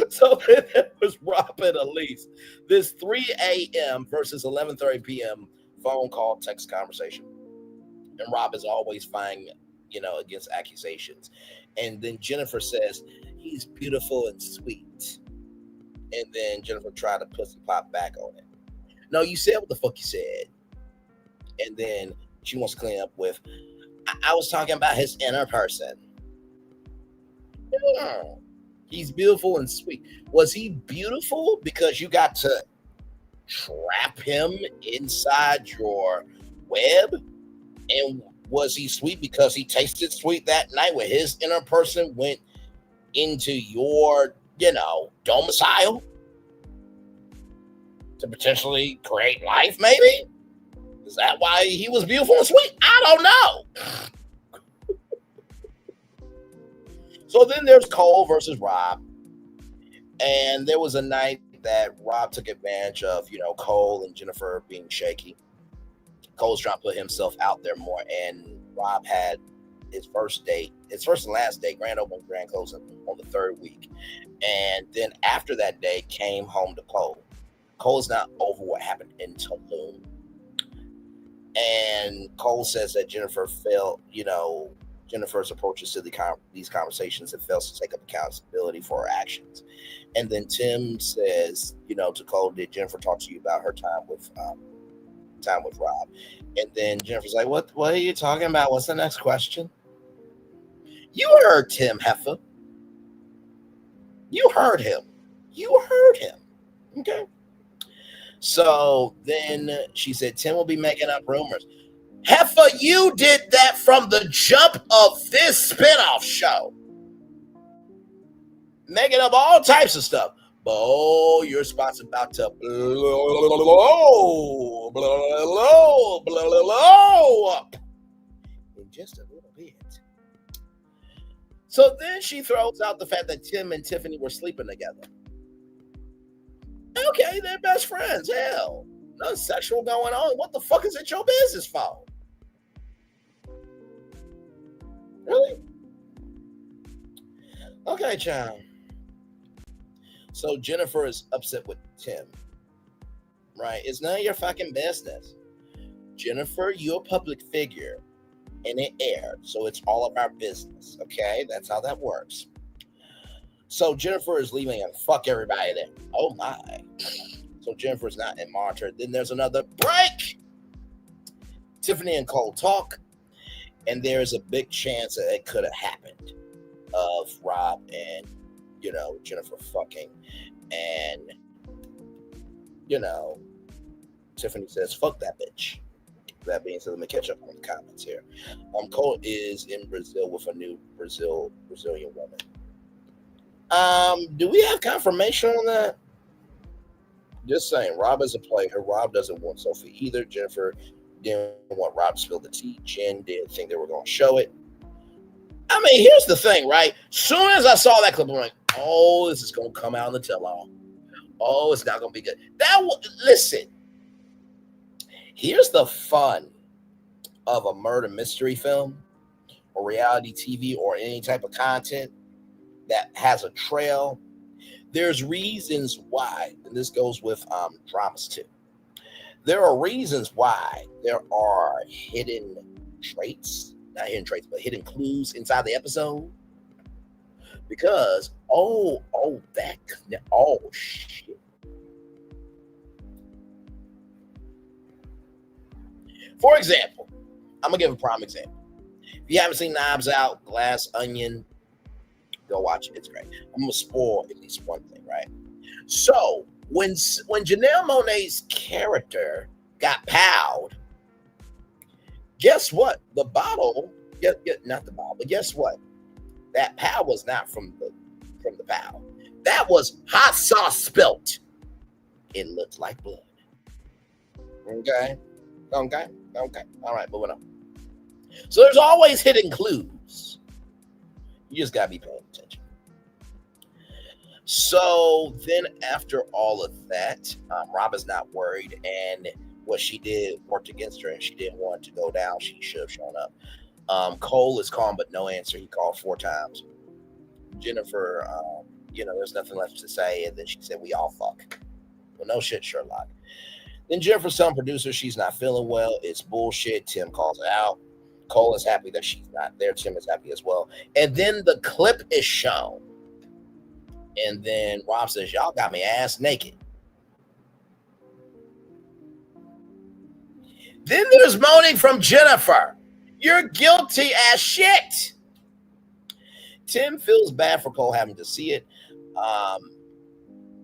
So then there was Rob and Elise. This 3 a.m. versus 11:30 p.m. phone call, text conversation. And Rob is always fine, against accusations. And then Jennifer says, he's beautiful and sweet. And then Jennifer tried to pussy pop back on it. No, you said what the fuck you said. And then she wants to clean up with, I was talking about his inner person. Yeah. He's beautiful and sweet. Was he beautiful because you got to trap him inside your web? And was he sweet because he tasted sweet that night when his inner person went into your, domicile to potentially create life, maybe? Is that why he was beautiful and sweet? I don't know. So then there's Cole versus Rob. And there was a night that Rob took advantage of, Cole and Jennifer being shaky. Cole's trying to put himself out there more. And Rob had his first and last date, grand opening, grand closing on the third week. And then after that day, came home to Cole. Cole's not over what happened in Tulum. And Cole says that Jennifer failed, Jennifer's approaches to these conversations and fails to take up accountability for her actions. And then Tim says, to Cole, did Jennifer talk to you about her time with Rob? And then Jennifer's like, what are you talking about? What's the next question? You heard Tim, Heffa. You heard him. Okay. So then she said, Tim will be making up rumors. Heffa, you did that from the jump of this spinoff show. Making up all types of stuff. Oh, your spot's about to blow up in just a little bit. So then she throws out the fact that Tim and Tiffany were sleeping together. Okay, they're best friends. Hell, nothing sexual going on. What the fuck is it your business for? Really? Okay, child. So Jennifer is upset with Tim, right? It's none of your fucking business. Jennifer, you're a public figure, and it aired, so it's all of our business, okay? That's how that works. So Jennifer is leaving and fuck everybody there. Oh my. So Jennifer's not in monitor. Then there's another break. Tiffany and Cole talk, and there's a big chance that it could have happened of Rob and, Jennifer fucking. And, Tiffany says, fuck that bitch. That being said, let me catch up on the comments here. Cole is in Brazil with a new Brazilian woman. Do we have confirmation on that? Just saying, Rob is a player. Rob doesn't want Sophie either. Jennifer didn't want Rob to spill the tea. Jen didn't think they were going to show it. I mean, here's the thing, right? Soon as I saw that clip, I'm like, oh, this is going to come out in the tell-all. Oh, it's not going to be good. Listen, here's the fun of a murder mystery film or reality TV or any type of content that has a trail. There's reasons why, and this goes with dramas too. There are reasons why there are hidden traits, not hidden traits, but hidden clues inside the episode. Because, shit. For example, I'm going to give a prime example. If you haven't seen Knives Out, Glass Onion, go watch it. It's great. I'm going to spoil at least one thing, right? So, when Janelle Monáe's character got powed, guess what? The bottle, not the bottle, but guess what? That pow was not from the pow. That was hot sauce spilt. It looked like blood. Okay. All right, moving on. So there's always hidden clues. You just gotta be paying attention. So then after all of that, Rob is not worried, and what she did worked against her, and she didn't want it to go down. She should have shown up. Cole is calm, but no answer. He called 4 times. Jennifer, there's nothing left to say, and then she said, we all fuck. Well, no shit, Sherlock. Then Jennifer's telling producer she's not feeling well. It's bullshit. Tim calls her out. Cole is happy that she's not there. Tim is happy as well. And then the clip is shown. And then Rob says, y'all got me ass naked. Then there's moaning from Jennifer. You're guilty as shit. Tim feels bad for Cole having to see it.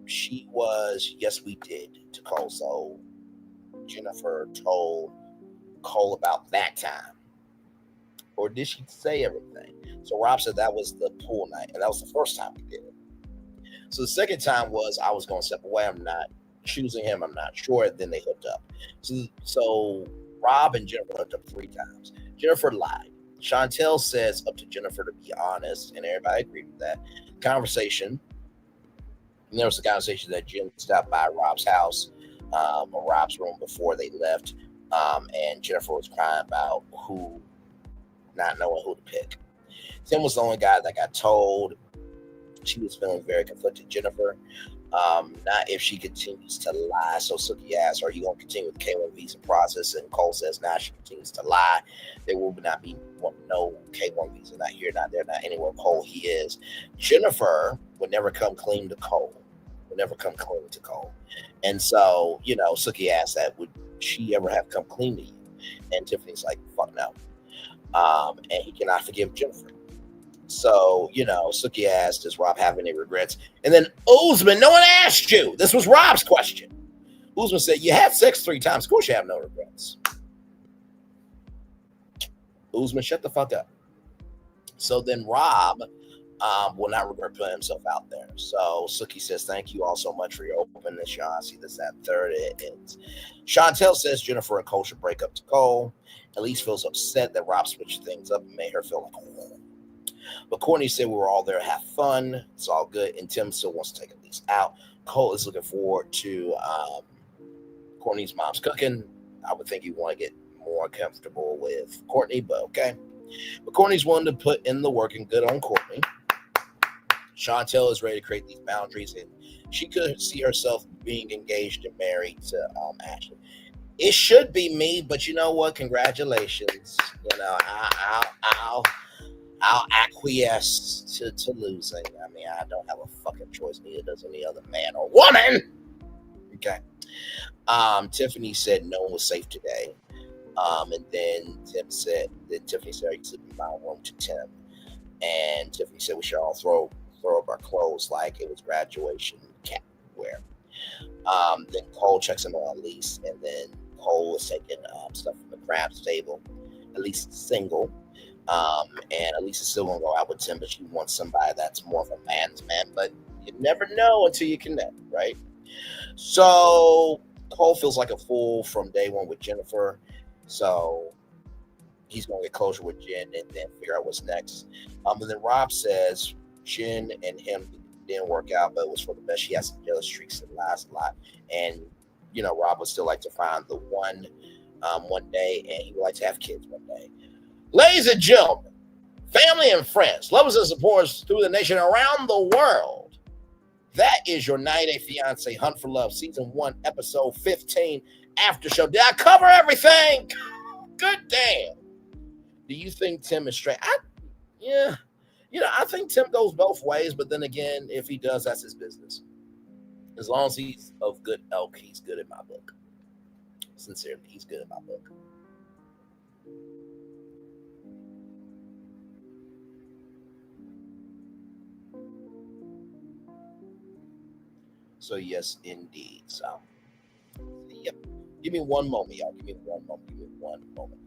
She was, yes, we did, to Cole. So Jennifer told Cole about that time. Or did she say everything? So Rob said that was the pool night, and that was the first time we did it. So the second time was I was going to step away. I'm not choosing him. I'm not sure. Then they hooked up. So Rob and Jennifer hooked up 3 times. Jennifer lied. Chantel says up to Jennifer to be honest, and everybody agreed with that. Conversation. And there was a conversation that Jen stopped by Rob's house, or Rob's room before they left, and Jennifer was crying about not knowing who to pick. Tim was the only guy that got told. She was feeling very conflicted. Jennifer, not if she continues to lie. So Suki asked, are you going to continue with the K1 visa process? And Cole says, nah, she continues to lie. There will not be no K1 visa, not here, not there, not anywhere. Cole, he is. Jennifer would never come clean to Cole. And so, Suki asked that, would she ever have come clean to you? And Tiffany's like, fuck no. And he cannot forgive Jennifer. So, Suki asked, does Rob have any regrets? And then Usman, no one asked you. This was Rob's question. Usman said, you had sex 3 times. Of course you have no regrets. Usman, shut the fuck up. So then Rob will not regret putting himself out there. So Suki says, thank you all so much for your openness, Sean. See this, that, third. It ends. Chantel says Jennifer and Cole should break up to Cole. Elise feels upset that Rob switched things up and made her feel like, oh. But Courtney said we were all there to have fun. It's all good. And Tim still wants to take Elise out. Cole is looking forward to Courtney's mom's cooking. I would think he'd want to get more comfortable with Courtney, but okay. But Courtney's willing to put in the work, and good on Courtney. Chantel is ready to create these boundaries, and she could see herself being engaged and married to Ashley. It should be me, but you know what? Congratulations. I'll acquiesce to losing. I mean, I don't have a fucking choice. Neither does any other man or woman. Okay. Tiffany said no one was safe today. And then Tiffany said, "You sleep in my room," to Tim. And Tiffany said we should all throw up our clothes like it was graduation cap wear. Then Cole checks in on Elise, and then Cole is taking stuff from the craps table. Elise is single. And Elise is still gonna go out with Tim, but she wants somebody that's more of a man's man. But you never know until you connect, right? So Cole feels like a fool from day one with Jennifer. So he's gonna get closure with Jen and then figure out what's next. And then Rob says Jen and him didn't work out, but it was for the best. She has some jealous streaks that last a lot. And Rob would still like to find the one day, and he would like to have kids one day. Ladies and gentlemen, family and friends, lovers and supporters through the nation, around the world, that is your 90-Day Fiance Hunt for Love, Season 1, Episode 15, After Show. Did I cover everything? Good damn. Do you think Tim is straight? I think Tim goes both ways, but then again, if he does, that's his business. As long as he's of good elk, he's good in my book. Sincerely, he's good in my book. So yes, indeed. So, yep. Give me one moment, y'all. Give me one moment here. Give me one moment.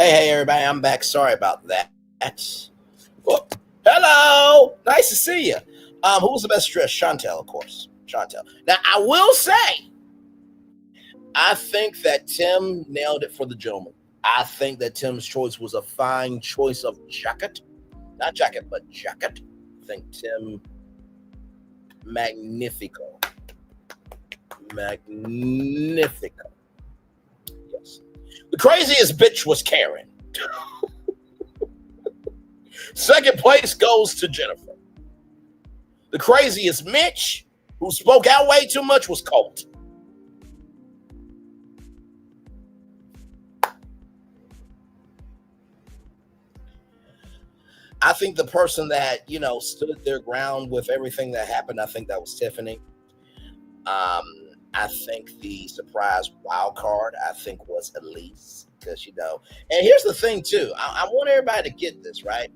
Hey, everybody, I'm back. Sorry about that. Whoop. Hello. Nice to see you. Who was the best dressed? Chantel, of course. Chantel. Now, I will say, I think that Tim nailed it for the gentleman. I think that Tim's choice was a fine choice of jacket. Not jacket, but jacket. I think Tim, magnifico. Magnifico. Yes. The craziest bitch was Karen. Second place goes to Jennifer. The craziest Mitch, who spoke out way too much, was Colt. I think the person that, stood their ground with everything that happened, I think that was Tiffany. I think the surprise wild card, I think, was Elise. Because, and here's the thing, too. I want everybody to get this, right?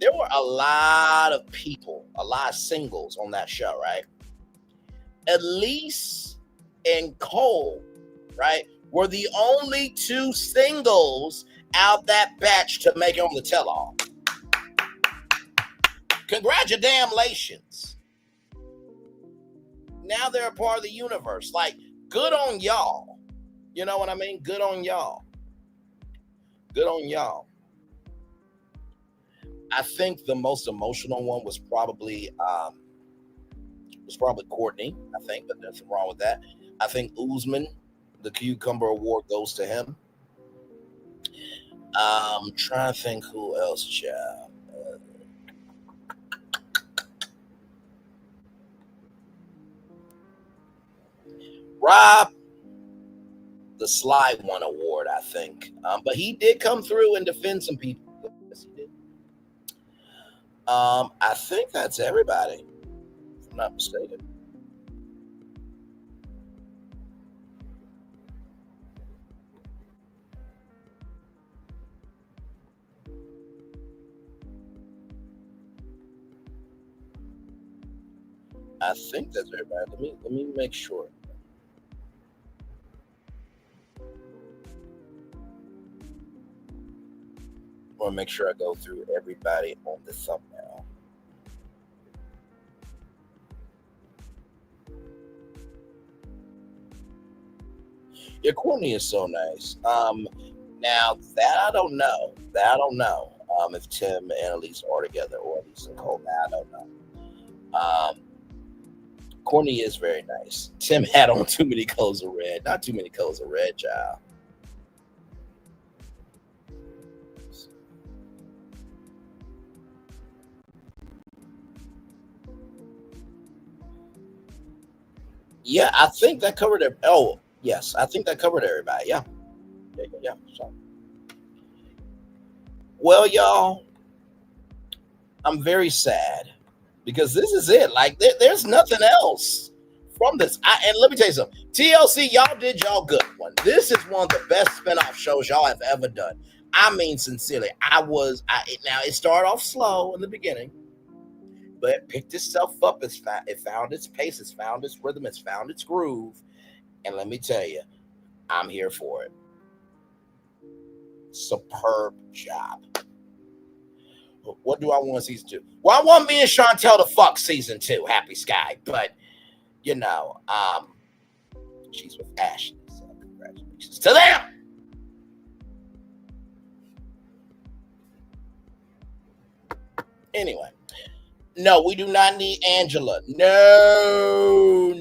There were a lot of people, a lot of singles on that show, right? Elise and Cole, right, were the only two singles out that batch to make it on the tell-all. Congratulations. Now they're a part of the universe. Like, good on y'all. You know what I mean? Good on y'all. Good on y'all. I think the most emotional one was probably Courtney, I think, but nothing wrong with that. I think Usman, the Cucumber Award goes to him. Trying to think who else, child. Rob, the Sly One award, I think. But he did come through and defend some people. Yes, he did. I think that's everybody, if I'm not mistaken. I think that's everybody. Let me make sure. I want to make sure I go through everybody on the thumbnail. Yeah, Courtney is so nice. Now that I don't know. If Tim and Elise are together, or Elise and Cole. That I don't know. Courtney is very nice. Tim had on too many colors of red. Not too many colors of red, child. Yeah, I think that covered it. Oh, yes, I think that covered everybody. Yeah. So. Well, y'all, I'm very sad because this is it. Like, there's nothing else from this. And let me tell you something. TLC, y'all did y'all good one. This is one of the best spinoff shows y'all have ever done. I mean, sincerely, now it started off slow in the beginning, but it picked itself up. It found its pace. It's found its rhythm. It's found its groove. And let me tell you, I'm here for it. Superb job. What do I want season 2? Well, I want me and Chantel to fuck season 2, Happy Sky. But, she's with Ashley. So congratulations to them. Anyway. No, we do not need Angela. No.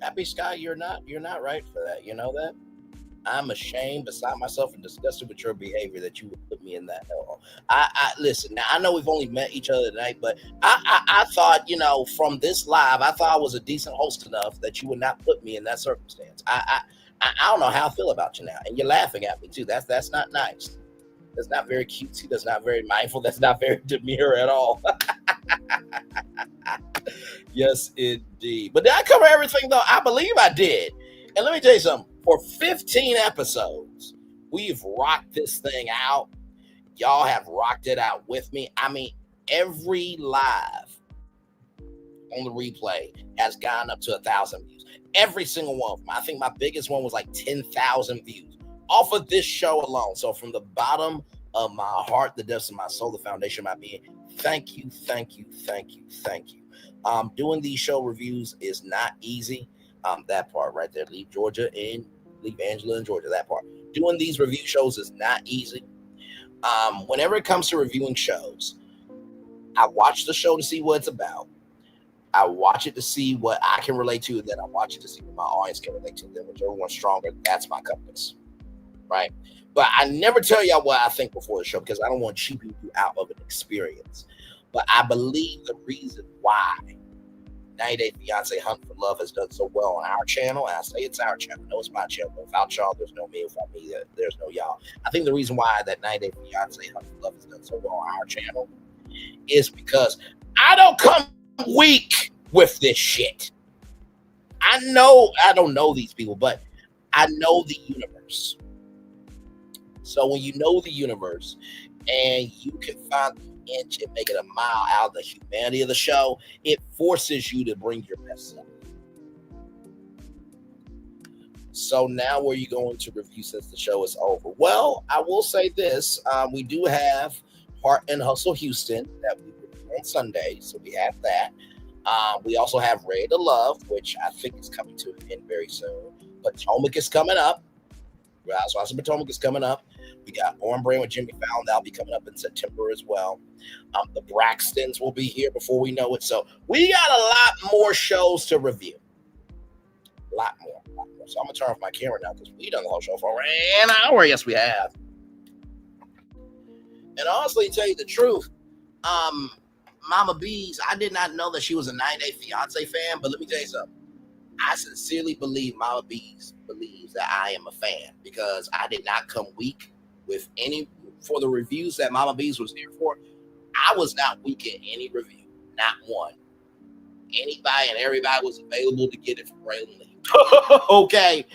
Happy Sky, you're not right for that. You know that? I'm ashamed, beside myself, and disgusted with your behavior that you would put me in that hell. I listen. Now I know we've only met each other tonight, but I thought, from this live, I thought I was a decent host enough that you would not put me in that circumstance. I don't know how I feel about you now, and you're laughing at me too. That's not nice. That's not very cutesy. That's not very mindful. That's not very demure at all. Yes, indeed. But did I cover everything though? I believe I did. And let me tell you something. For 15 episodes, we've rocked this thing out. Y'all have rocked it out with me. I mean, every live on the replay has gone up to 1,000 views. Every single one of them. I think my biggest one was like 10,000 views off of this show alone. So from the bottom of my heart, the depths of my soul, the foundation of my being, thank you. Doing these show reviews is not easy. That part right there. Leave Angela in Georgia. That part. Doing these review shows is not easy. Whenever it comes to reviewing shows, I watch the show to see what it's about. I watch it to see what I can relate to, and then I watch it to see what my audience can relate to. Then whichever one's stronger, that's my compass. Right? But I never tell y'all what I think before the show because I don't want to cheap you out of an experience. But I believe the reason why 90 Day Fiance Hunt for Love has done so well on our channel, and I say it's our channel. No, it's my channel. Without y'all, there's no me. Without me, there's no y'all. I think the reason why that 90 Day Fiance Hunt for Love has done so well on our channel is because I don't come weak with this shit. I know I don't know these people, but I know the universe. So when you know the universe and you can find the inch and make it a mile out of the humanity of the show, it forces you to bring your best self. So now where are you going to review since the show is over? Well, I will say this. We do have Heart and Hustle Houston that we review on Sunday. So we have that. We also have Ready to Love, which I think is coming to an end very soon. Potomac is coming up. Housewives of Potomac is coming up. We got On Brand with Jimmy Fallon. That'll be coming up in September as well. The Braxtons will be here before we know it. So we got a lot more shows to review. A lot more. So I'm going to turn off my camera now because we done the whole show for an hour. Yes, we have. And honestly, to tell you the truth, Mama B's, I did not know that she was a 9-Day Fiance fan, but let me tell you something. I sincerely believe Mama B's believes that I am a fan because I did not come weak with any for the reviews that Mama B's was here for. I was not weak at any review, not one. Anybody and everybody was available to get it from Braylon Lee. Okay.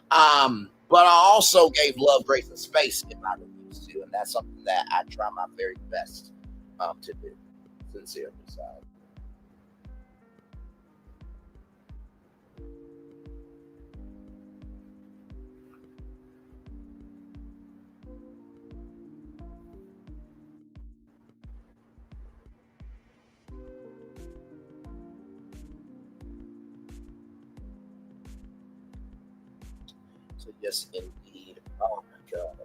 But I also gave love, grace, and space in my reviews too, and that's something that I try my very best to do. Sincerely, so. So yes, indeed. Oh my God.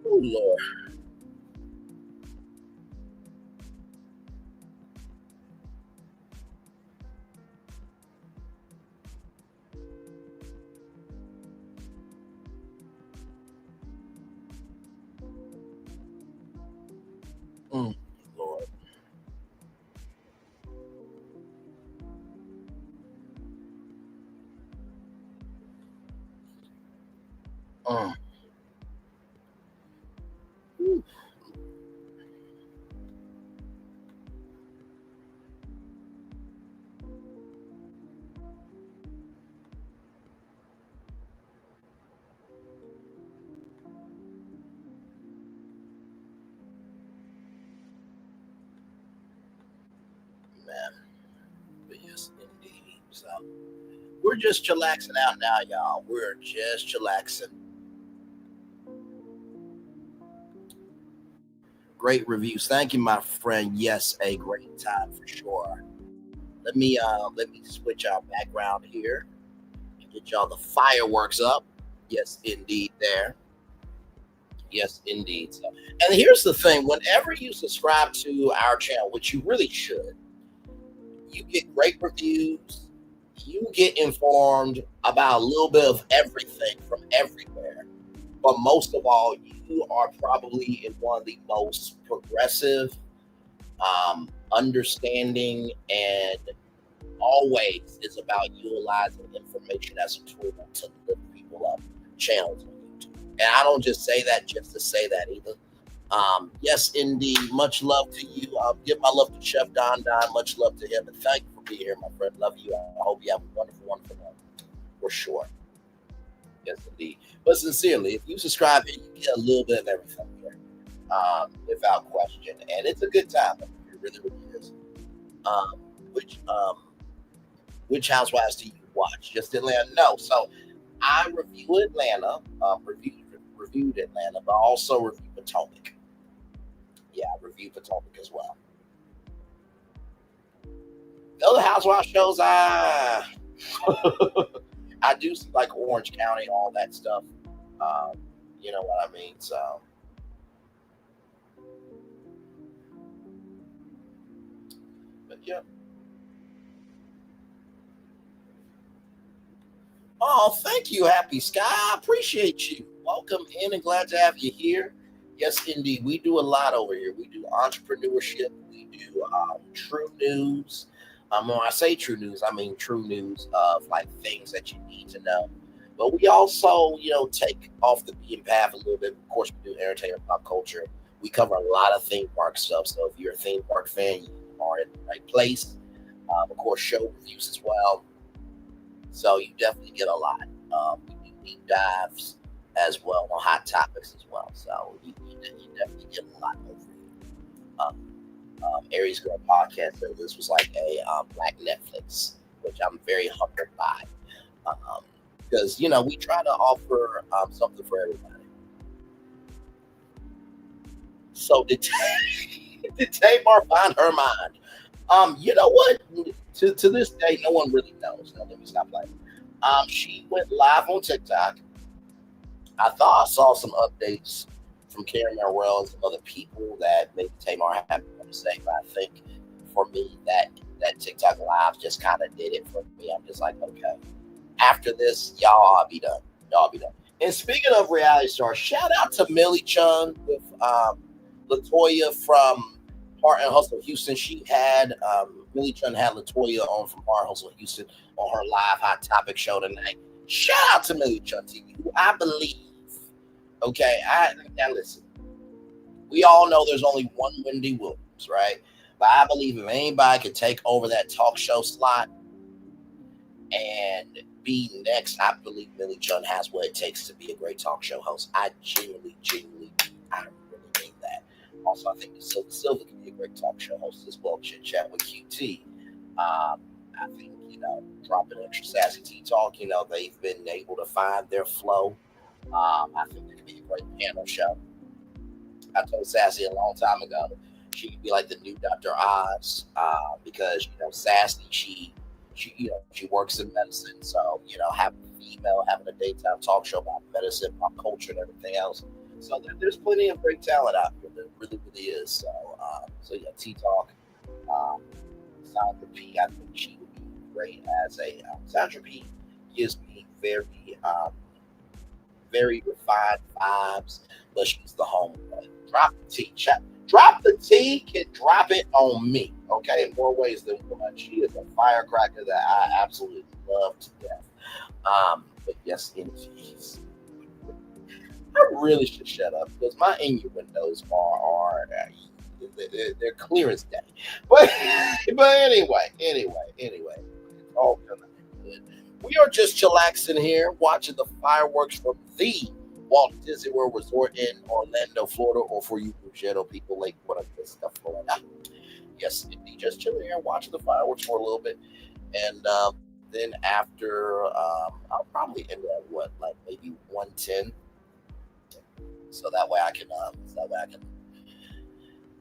Oh Lord. Lord. Man. But yes, indeed. So we're just chillaxing out now, y'all. We're just chillaxing. Great reviews. Thank you, my friend. Yes, a great time for sure. Let me switch our background here and get y'all the fireworks up. Yes, indeed, there. Yes, indeed. So, and here's the thing: whenever you subscribe to our channel, which you really should, you get great reviews. You get informed about a little bit of everything from everywhere. But most of all, you are probably in one of the most progressive, understanding, and always is about utilizing information as a tool to lift people up channels on YouTube. And I don't just say that just to say that either. Yes, indeed. Much love to you. Give my love to Chef Don Don. Much love to him. And thank you for being here, my friend. Love you. I hope you have a wonderful, wonderful night. For sure. Yes, indeed. But sincerely, if you subscribe here, you get a little bit of everything here, without question. And it's a good time. It really, really is. Which Housewives do you watch? Just Atlanta? No. So I review Atlanta, reviewed Atlanta, but also review Potomac. Yeah, I review Potomac as well. The other Housewives shows, I do see like Orange County, all that stuff. You know what I mean? So, but yeah. Oh, thank you, Happy Sky. I appreciate you. Welcome in and glad to have you here. Yes, indeed. We do a lot over here. We do entrepreneurship. We do true news. When I say true news, I mean true news of like things that you need to know. But we also, take off the beaten path a little bit. Of course, we do entertainment, pop culture. We cover a lot of theme park stuff. So if you're a theme park fan, you are in the right place. Of course, show reviews as well. So you definitely get a lot. We do deep dives as well on hot topics as well. So you definitely get a lot over here. Aries Girl Podcast. So this was like a Black Netflix, which I'm very humbled by. Because, we try to offer something for everybody. So did Tamar find her mind? You know what? To this day, no one really knows. Now, let me stop playing. She went live on TikTok. I thought I saw some updates from Karen Morrell and some other people that maybe Tamar had more to say, but I think for me that TikTok live just kind of did it for me. I'm just like, okay, after this, y'all be done. Y'all be done. And speaking of reality stars, shout out to Millie Chung with Latoya from Heart and Hustle Houston. She had Millie Chung had Latoya on from Heart and Hustle Houston on her live Hot Topic show tonight. Shout out to Millie Chung TV, who I believe. Okay, now listen. We all know there's only one Wendy Williams, right? But I believe if anybody could take over that talk show slot and be next, I believe Millie Chung has what it takes to be a great talk show host. I genuinely, I really mean that. Also, I think Silva can be a great talk show host as well. Chit chat with QT. I think, dropping extra sassy tea talk, they've been able to find their flow. I think it could be a great panel show. I told Sassy a long time ago she could be like the new Dr. Oz because Sassy she works in medicine, so having a female having a daytime talk show about medicine, pop culture, and everything else. So there's plenty of great talent out there. There really is. So yeah, Tea Talk. Sandra P. I think she would be great as a Sandra P. Gives me very refined vibes, but she's the home. Drop the tea, chat. Drop the tea, can drop it on me, okay? In more ways than one. She is a firecracker that I absolutely love to death. But yes, indeed. I really should shut up because my innuendos are they're clear as day. But anyway, it's all gonna be good. We are just chillaxing here, watching the fireworks from the Walt Disney World Resort in Orlando, Florida, or for you Brugetto people, Lake Buena Vista, Florida. Yes, indeed, just chilling here, watching the fireworks for a little bit, and then after, I'll probably end at maybe 1:10, so that way I can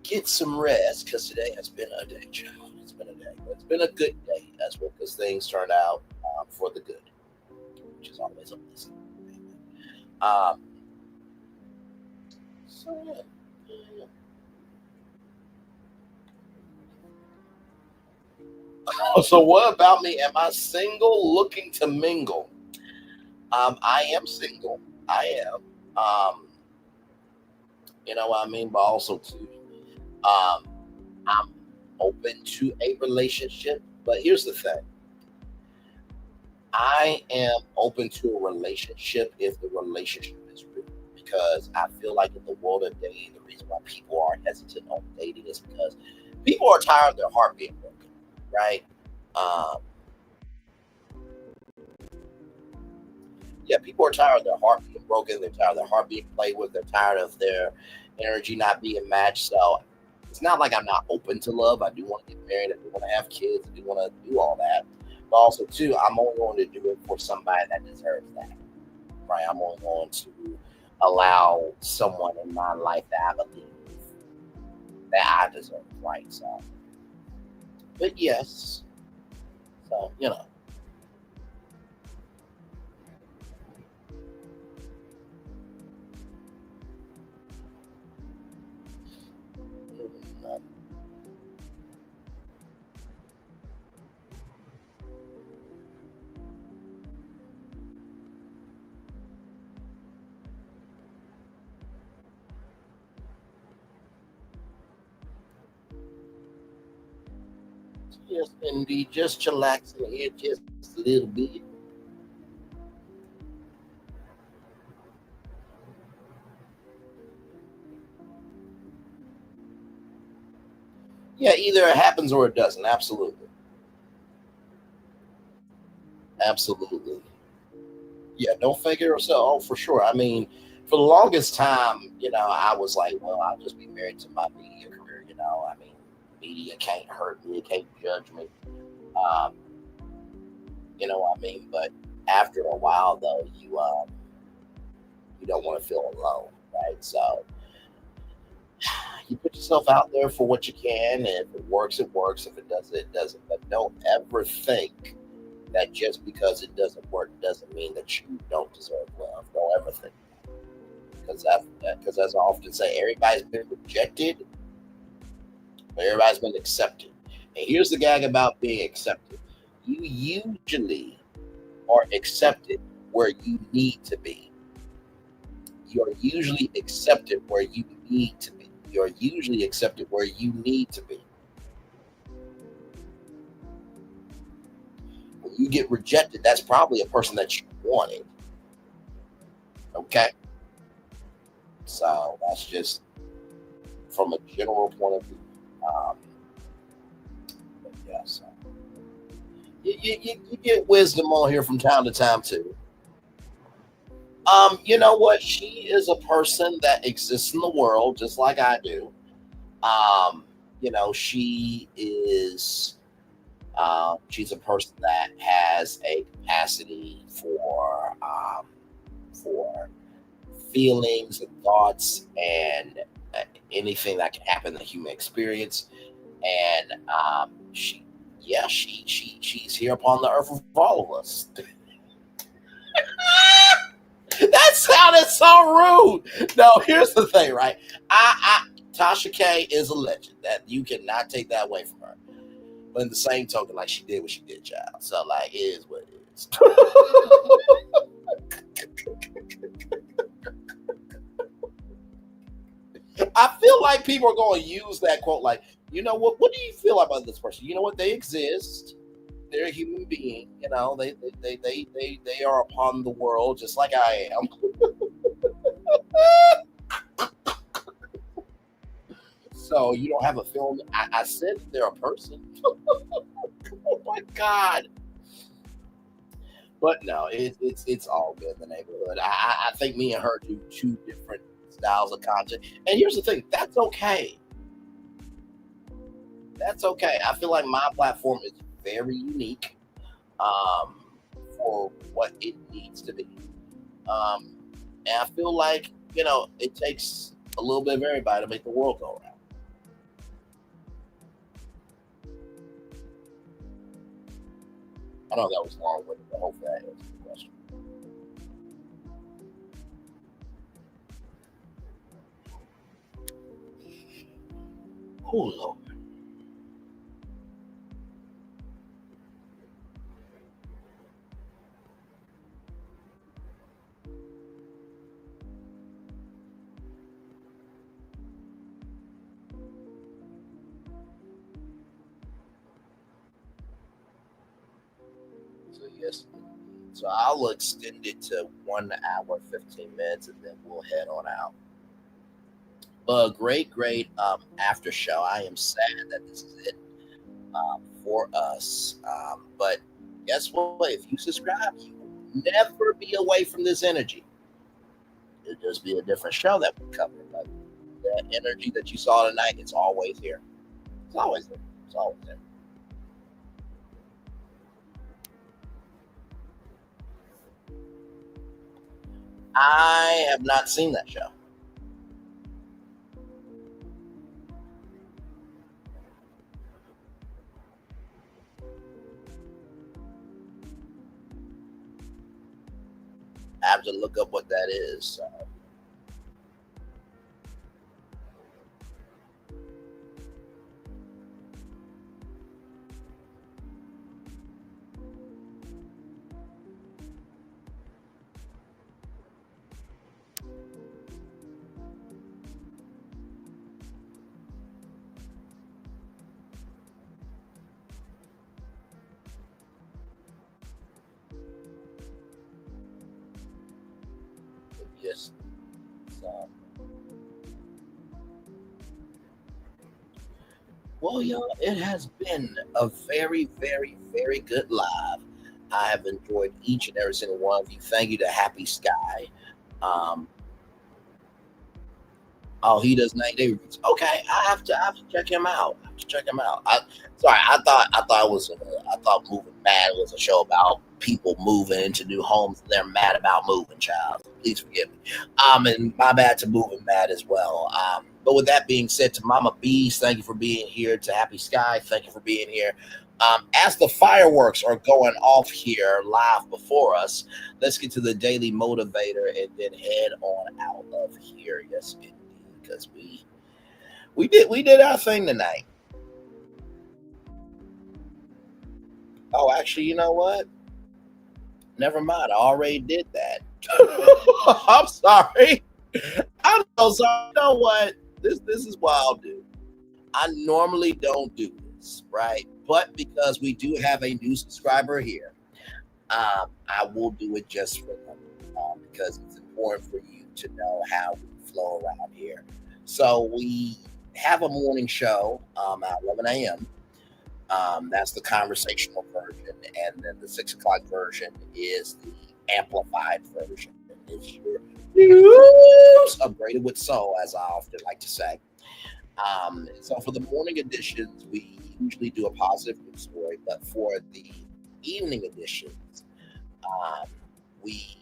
get some rest because today has been a day, child. It's been a day, but it's been a good day as well because things turned out for the good, which is always a blessing. So what about me? Am I single looking to mingle? I am single. I am. You know what I mean? But also too, I'm open to a relationship. But here's the thing. I am open to a relationship if the relationship is real. Because I feel like in the world of dating, the reason why people are hesitant on dating is because people are tired of their heart being broken, right? People are tired of their heart being broken. They're tired of their heart being played with. They're tired of their energy not being matched. So it's not like I'm not open to love. I do want to get married. I do want to have kids. I do want to do all that. But also, too, I'm only going to do it for somebody that deserves that, right? I'm only going to allow someone in my life that I believe that I deserve, right? So, but yes. So, yes, indeed, just chillaxing here just a little bit. Yeah, either it happens or it doesn't. Absolutely. Absolutely. Yeah, don't fake it yourself. Oh, for sure. I mean, for the longest time, I was like, well, I'll just be married to my media career. I mean, media can't hurt me. It can't judge me. You know what I mean? But after a while, though, you don't want to feel alone, right? So you put yourself out there for what you can, and if it works, it works. If it doesn't, it doesn't. But don't ever think that just because it doesn't work doesn't mean that you don't deserve love. Don't ever think that. Because as I often say, everybody's been rejected, but everybody's been accepted. And here's the gag about being accepted. You usually are accepted where you need to be. You're usually accepted where you need to be. You're usually accepted where you need to be. When you get rejected, that's probably a person that you wanted. Okay? So that's just from a general point of view. But yeah, so you get wisdom on here from time to time too. You know what? She is a person that exists in the world just like I do. You know, she is she's a person that has a capacity for feelings and thoughts and anything that can happen in the human experience. And she's here upon the earth with all of us. That sounded so rude. No, here's the thing, right? Tasha K is a legend. That you cannot take that away from her. But in the same token, like, she did what she did, child. So, like, it is what it is. I feel like people are going to use that quote, like, you know what? What do you feel about this person? You know what? They exist. They're a human being. You know, they are upon the world just like I am. So you don't have a film. I said they're a person. Oh my God. But no, it's all good in the neighborhood. I think me and her do two different styles of content. And here's the thing, that's okay. That's okay. I feel like my platform is very unique for what it needs to be. And I feel like, you know, it takes a little bit of everybody to make the world go around. I know that was long-winded, but hopefully I answered the question. Oh, Lord. Yes. So I'll extend it to 1 hour, 15 minutes, and then we'll head on out. Great after show. I am sad that this is it for us. But guess what? If you subscribe, you will never be away from this energy. It'll just be a different show that we cover. But the energy that you saw tonight, it's always here. It's always there. It's always there. I have not seen that show. I have to look up what that is. So. Yes. So. Well, y'all, it has been a very, very, very good live. I have enjoyed each and every single one of you. Thank you to Happy Sky. Oh, he does 90-day reviews. Okay, I have to check him out. I thought Moving Mad was a show about people moving into new homes. And they're mad about moving, child. Please forgive me. And my bad to moving mad as well. But with that being said, to Mama Bees, thank you for being here. To Happy Sky, thank you for being here. As the fireworks are going off here live before us, let's get to the Daily Motivator and then head on out of here. Yes, indeed, because we did our thing tonight. Oh, actually, you know what? Never mind. I already did that. I'm sorry. I'm so sorry. You know what? This is what I'll do. I normally don't do this, right? But because we do have a new subscriber here, I will do it just for them because it's important for you to know how we flow around here. So we have a morning show at 11 a.m. That's the conversational version, and then the 6 o'clock version is the amplified version. It's your news upgraded with soul, as I often like to say. So for the morning editions, we usually do a positive news story, but for the evening editions, we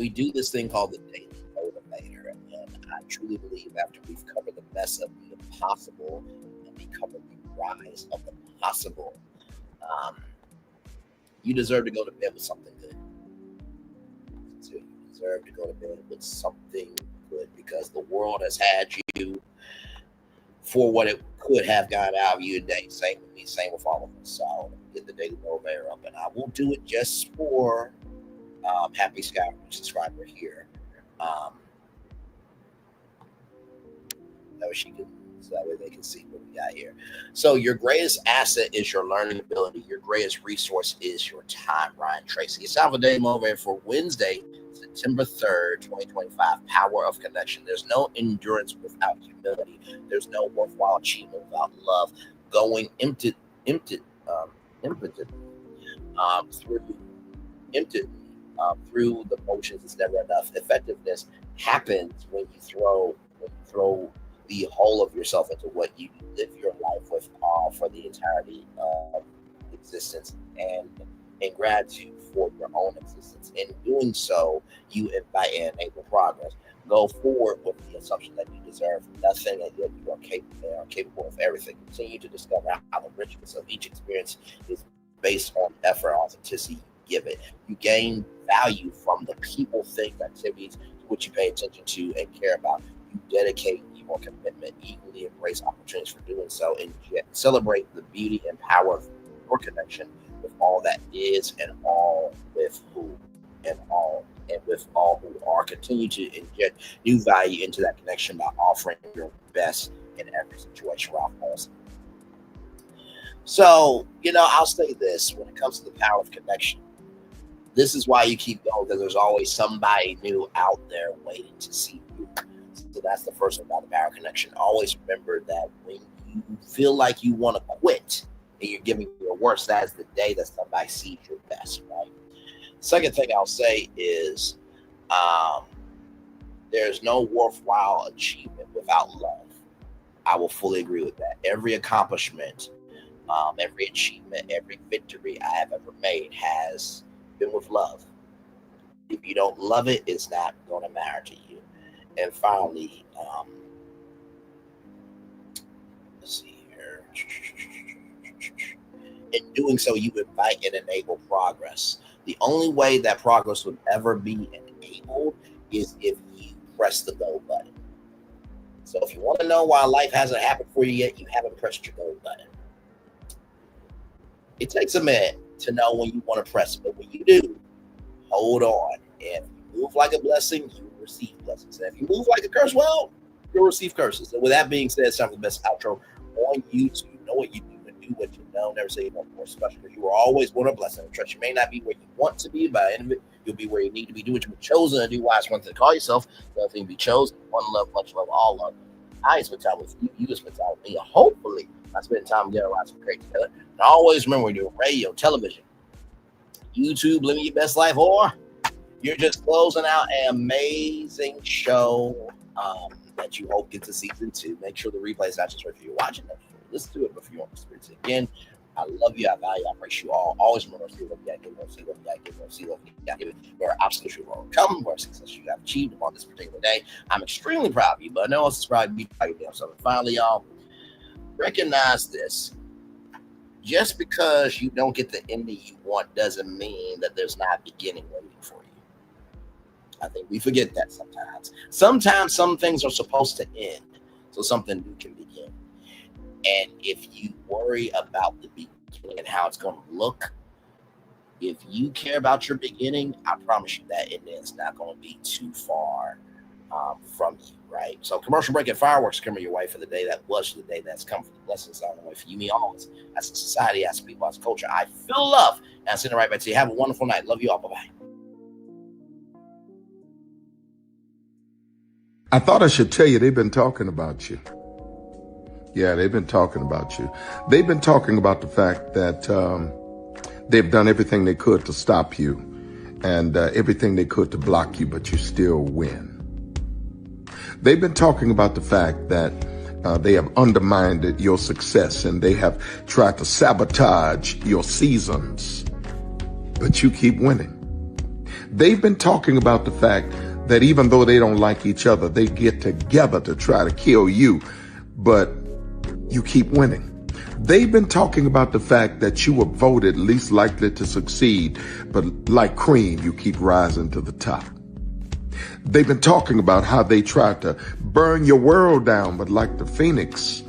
do this thing called the Daily Motivator, and I truly believe after we've covered the mess of the impossible and we covered the rise of the possible, you deserve to go to bed with something good. So you deserve to go to bed with something good because the world has had you for what it could have gotten out of you today. Same with me, same with all of us. So get the Daily Motivator up, and I will do it just for Happy Sky subscriber here. That way she can, so that way they can see what we got here. So your greatest asset is your learning ability. Your greatest resource is your time. Ryan Tracy. It's time for Daily Motivator for Wednesday, September 3rd, 2025. Power of connection. There's no endurance without humility. There's no worthwhile achievement without love. Going impotent through the motions is never enough. Effectiveness happens when you throw the whole of yourself into what you live your life with for the entirety of existence, and in gratitude for your own existence. In doing so, you invite and enable progress. Go forward with the assumption that you deserve nothing and yet you are capable of everything. Continue to discover how the richness of each experience is based on effort and authenticity you give it. You gain value from the people, things, activities to which you pay attention to and care about. You dedicate your commitment, equally embrace opportunities for doing so, and celebrate the beauty and power of your connection with all that is and all with who and all and with all who are. Continue to inject new value into that connection by offering your best in every situation. Ralph Paulson. So, I'll say this when it comes to the power of connection. This is why you keep going, because there's always somebody new out there waiting to see you. So that's the first thing about the power of connection. Always remember that when you feel like you want to quit and you're giving your worst, that is the day that somebody sees your best, right? Second thing I'll say is there's no worthwhile achievement without love. I will fully agree with that. Every accomplishment, every achievement, every victory I have ever made has been with love. If you don't love it, it's not going to matter to you. And finally, let's see here. In doing so, you invite and enable progress. The only way that progress would ever be enabled is if you press the go button. So if you want to know why life hasn't happened for you yet, you haven't pressed your go button. It takes a minute to know when you want to press it, but when you do, hold on. If you move like a blessing, you will receive blessings. And if you move like a curse, well, you'll receive curses. And with that being said, it's time for the best outro on YouTube. Know what you do and do what you know. Never say no more special. You are always born a blessing. Trust you may not be where you want to be, but at the end of it, you'll be where you need to be. Do what you've been chosen to do. Wise one thing to call yourself. The other thing to be chosen. One love, much love, all love. I spend time with you. You spend time with me. Hopefully, I spend time together, lots of great together. And always remember, we're doing radio, television, YouTube, living your best life, or you're just closing out an amazing show that you hope gets a season 2. Make sure the replay is not just right for you watching it. Listen to it before you want to experience it again. I love you. I value you. I appreciate you all. Always remember, see what you got, give see what you got, give see what you got, give where obstacles you will overcome, where success you have achieved upon this particular day. I'm extremely proud of you, but I know it's proud to be proud of you. So finally, y'all, recognize this. Just because you don't get the ending you want doesn't mean that there's not a beginning waiting for you. I think we forget that sometimes. Sometimes some things are supposed to end so something new can begin. And if you worry about the beginning and how it's going to look, if you care about your beginning, I promise you that ending is not going to be too far from you, right? So commercial break and fireworks come your way for the day that was the day that's come for the blessings on the way for you, me, always. As a society, as people, as a culture, I feel love. And I send it right back to you. Have a wonderful night. Love you all. Bye-bye. I thought I should tell you they've been talking about you. Yeah, they've been talking about you. They've been talking about the fact that they've done everything they could to stop you and everything they could to block you, but you still win. They've been talking about the fact that they have undermined your success and they have tried to sabotage your seasons, but you keep winning. They've been talking about the fact that even though they don't like each other, they get together to try to kill you, but you keep winning. They've been talking about the fact that you were voted least likely to succeed, but like cream, you keep rising to the top. They've been talking about how they tried to burn your world down, but like the phoenix,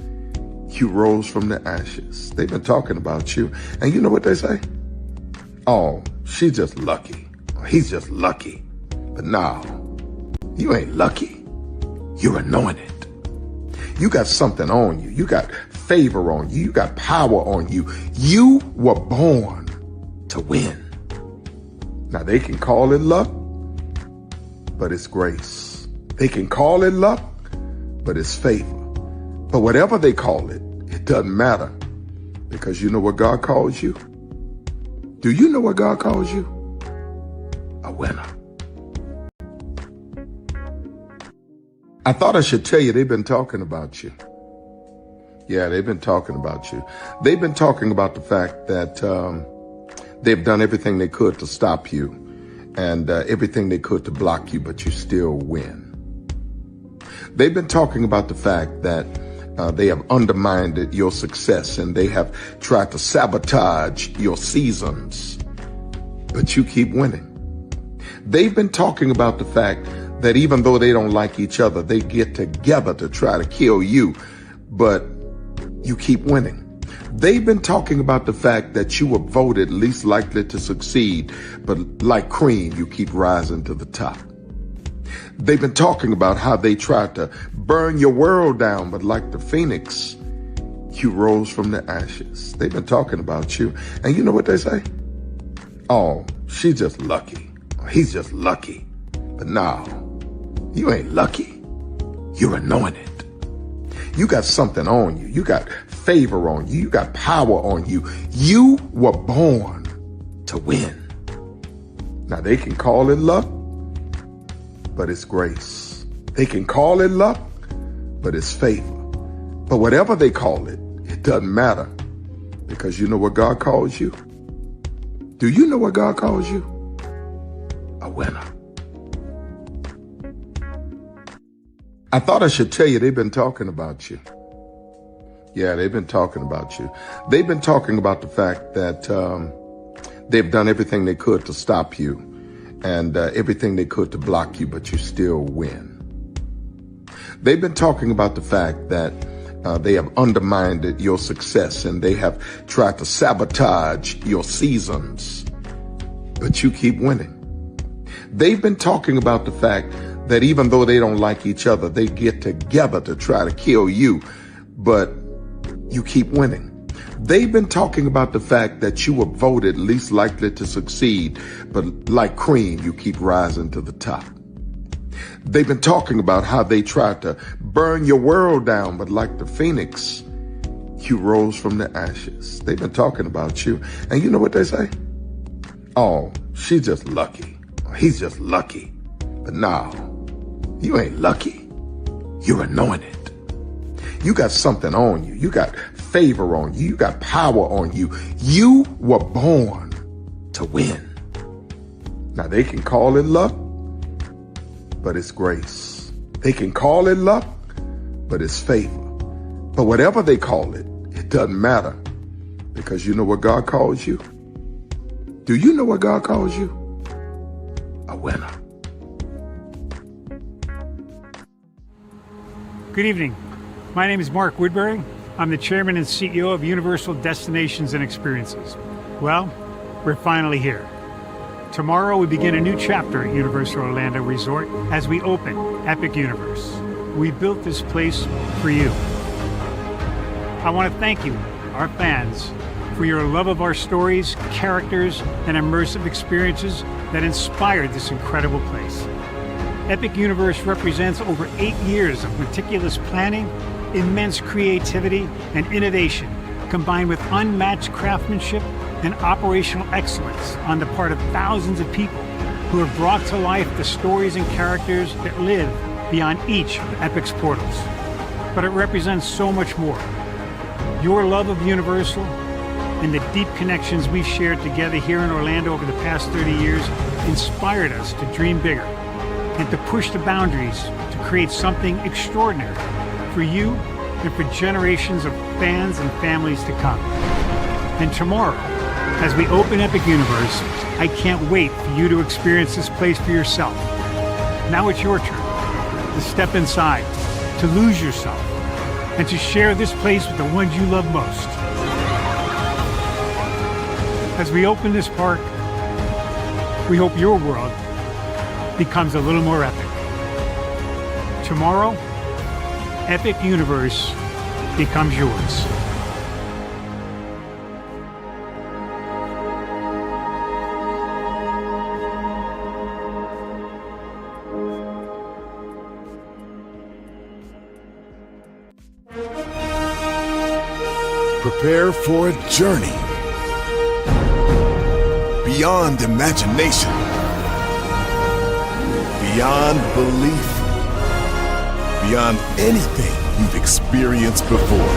you rose from the ashes. They've been talking about you. And you know what they say? Oh, she's just lucky. He's just lucky. But no, you ain't lucky. You're anointed. You got something on you. You got favor on you. You got power on you. You were born to win. Now they can call it luck, but it's grace. They can call it luck, but it's favor. But whatever they call it, it doesn't matter, because you know what God calls you? Do you know what God calls you? A winner. I thought I should tell you they've been talking about you. Yeah, they've been talking about you. They've been talking about the fact that they've done everything they could to stop you and everything they could to block you, but you still win. They've been talking about the fact that they have undermined your success and they have tried to sabotage your seasons, but you keep winning. They've been talking about the fact that even though they don't like each other, they get together to try to kill you, but you keep winning. They've been talking about the fact that you were voted least likely to succeed, but like cream, you keep rising to the top. They've been talking about how they tried to burn your world down, but like the phoenix, you rose from the ashes. They've been talking about you. And you know what they say? Oh, she's just lucky. He's just lucky. But no, you ain't lucky. You're anointed. You got something on you. You got favor on you. You got power on you. You were born to win. Now they can call it luck, but it's grace. They can call it luck, but it's favor. But whatever they call it, it doesn't matter, because you know what God calls you? Do you know what God calls you? A winner. I thought I should tell you they've been talking about you. Yeah, they've been talking about you. They've been talking about the fact that they've done everything they could to stop you and everything they could to block you, but you still win. They've been talking about the fact that they have undermined your success and they have tried to sabotage your seasons, but you keep winning. They've been talking about the fact that even though they don't like each other, they get together to try to kill you, but you keep winning. They've been talking about the fact that you were voted least likely to succeed, but like cream, you keep rising to the top. They've been talking about how they tried to burn your world down, but like the phoenix, you rose from the ashes. They've been talking about you. And you know what they say? Oh, she's just lucky. He's just lucky. But no, you ain't lucky. You're anointed. You got something on you. You got favor on you. You got power on you. You were born to win. Now they can call it luck, but it's grace. They can call it luck, but it's favor. But whatever they call it, it doesn't matter, because you know what God calls you? Do you know what God calls you? A winner. Good evening. My name is Mark Woodbury. I'm the chairman and CEO of Universal Destinations and Experiences. Well, we're finally here. Tomorrow we begin a new chapter at Universal Orlando Resort as we open Epic Universe. We built this place for you. I want to thank you, our fans, for your love of our stories, characters, and immersive experiences that inspired this incredible place. Epic Universe represents over 8 years of meticulous planning, immense creativity, and innovation, combined with unmatched craftsmanship and operational excellence on the part of thousands of people who have brought to life the stories and characters that live beyond each of Epic's portals. But it represents so much more. Your love of Universal and the deep connections we've shared together here in Orlando over the past 30 years inspired us to dream bigger and to push the boundaries to create something extraordinary for you and for generations of fans and families to come. And tomorrow, as we open Epic Universe, I can't wait for you to experience this place for yourself. Now it's your turn to step inside, to lose yourself, and to share this place with the ones you love most. As we open this park, we hope your world becomes a little more epic. Tomorrow, Epic Universe becomes yours. Prepare for a journey beyond imagination, beyond belief, beyond anything you've experienced before.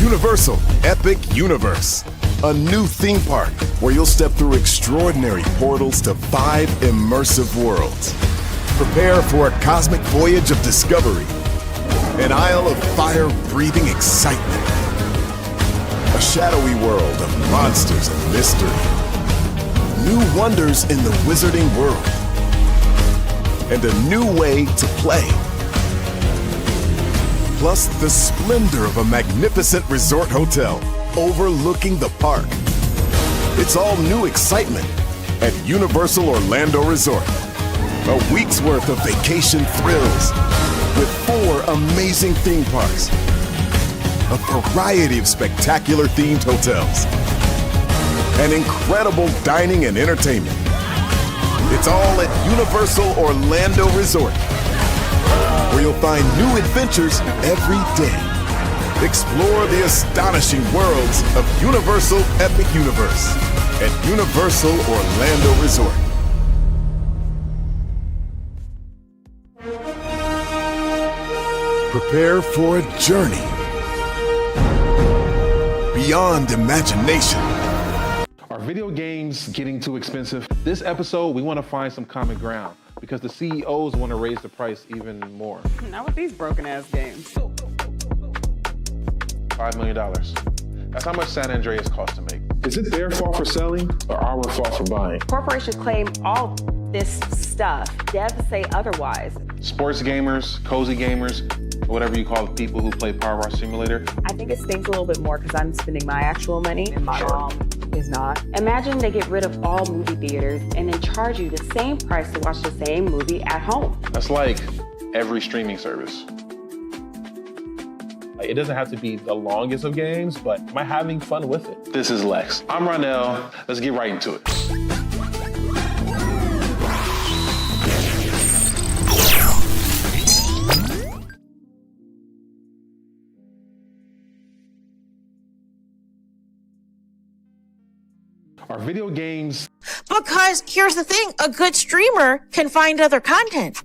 Universal Epic Universe, a new theme park where you'll step through extraordinary portals to 5 immersive worlds. Prepare for a cosmic voyage of discovery, an isle of fire-breathing excitement, a shadowy world of monsters and mystery, new wonders in the wizarding world, and a new way to play. Plus the splendor of a magnificent resort hotel overlooking the park. It's all new excitement at Universal Orlando Resort. A week's worth of vacation thrills with 4 amazing theme parks, a variety of spectacular themed hotels, and incredible dining and entertainment. It's all at Universal Orlando Resort, where you'll find new adventures every day. Explore the astonishing worlds of Universal Epic Universe at Universal Orlando Resort. Prepare for a journey beyond imagination. Are video games getting too expensive? This episode, we want to find some common ground because the CEOs want to raise the price even more. Not with these broken-ass games. $5 million. That's how much San Andreas costs to make. Is it their fault for selling or our fault for buying? Corporations claim all this stuff. Devs say otherwise. Sports gamers, cozy gamers, whatever you call the people who play Power Wash Simulator. I think it stings a little bit more because I'm spending my actual money and my mom is not. Imagine they get rid of all movie theaters and then charge you the same price to watch the same movie at home. That's like every streaming service. It doesn't have to be the longest of games, but am I having fun with it? This is Lex. I'm Ronell. Let's get right into it. Are video games... Because here's the thing, a good streamer can find other content.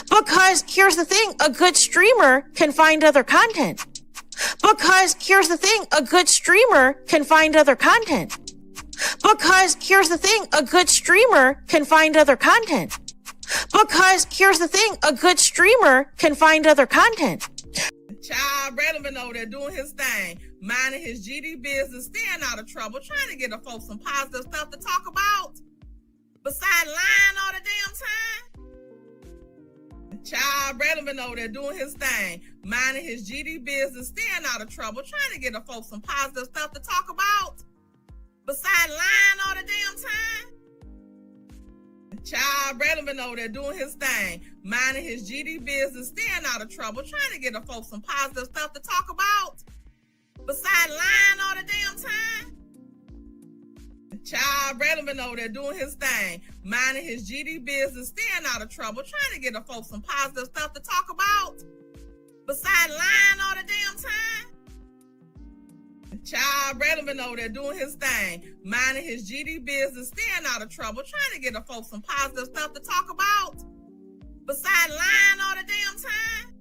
Because here's the thing, a good streamer can find other content. Because here's the thing, a good streamer can find other content. Because here's the thing, a good streamer can find other content. Because here's the thing, a good streamer can find other content. Child relevant over there doing his thing, minding his GD business, staying out of trouble, trying to get the folks some positive stuff to talk about. Besides lying all the damn time. Child relevant over there doing his thing, minding his GD business, staying out of trouble, trying to get the folks some positive stuff to talk about. Besides lying all the damn time. Child relevant over there doing his thing, minding his GD business, staying out of trouble, trying to get the folks some positive stuff to talk about. Besides lying all the damn time. Child relevant over there doing his thing, minding his GD business, staying out of trouble, trying to get the folks some positive stuff to talk about. Besides lying all the damn time. Child relevant over there doing his thing, minding his GD business, staying out of trouble, trying to get the folks some positive stuff to talk about. Besides lying all the damn time.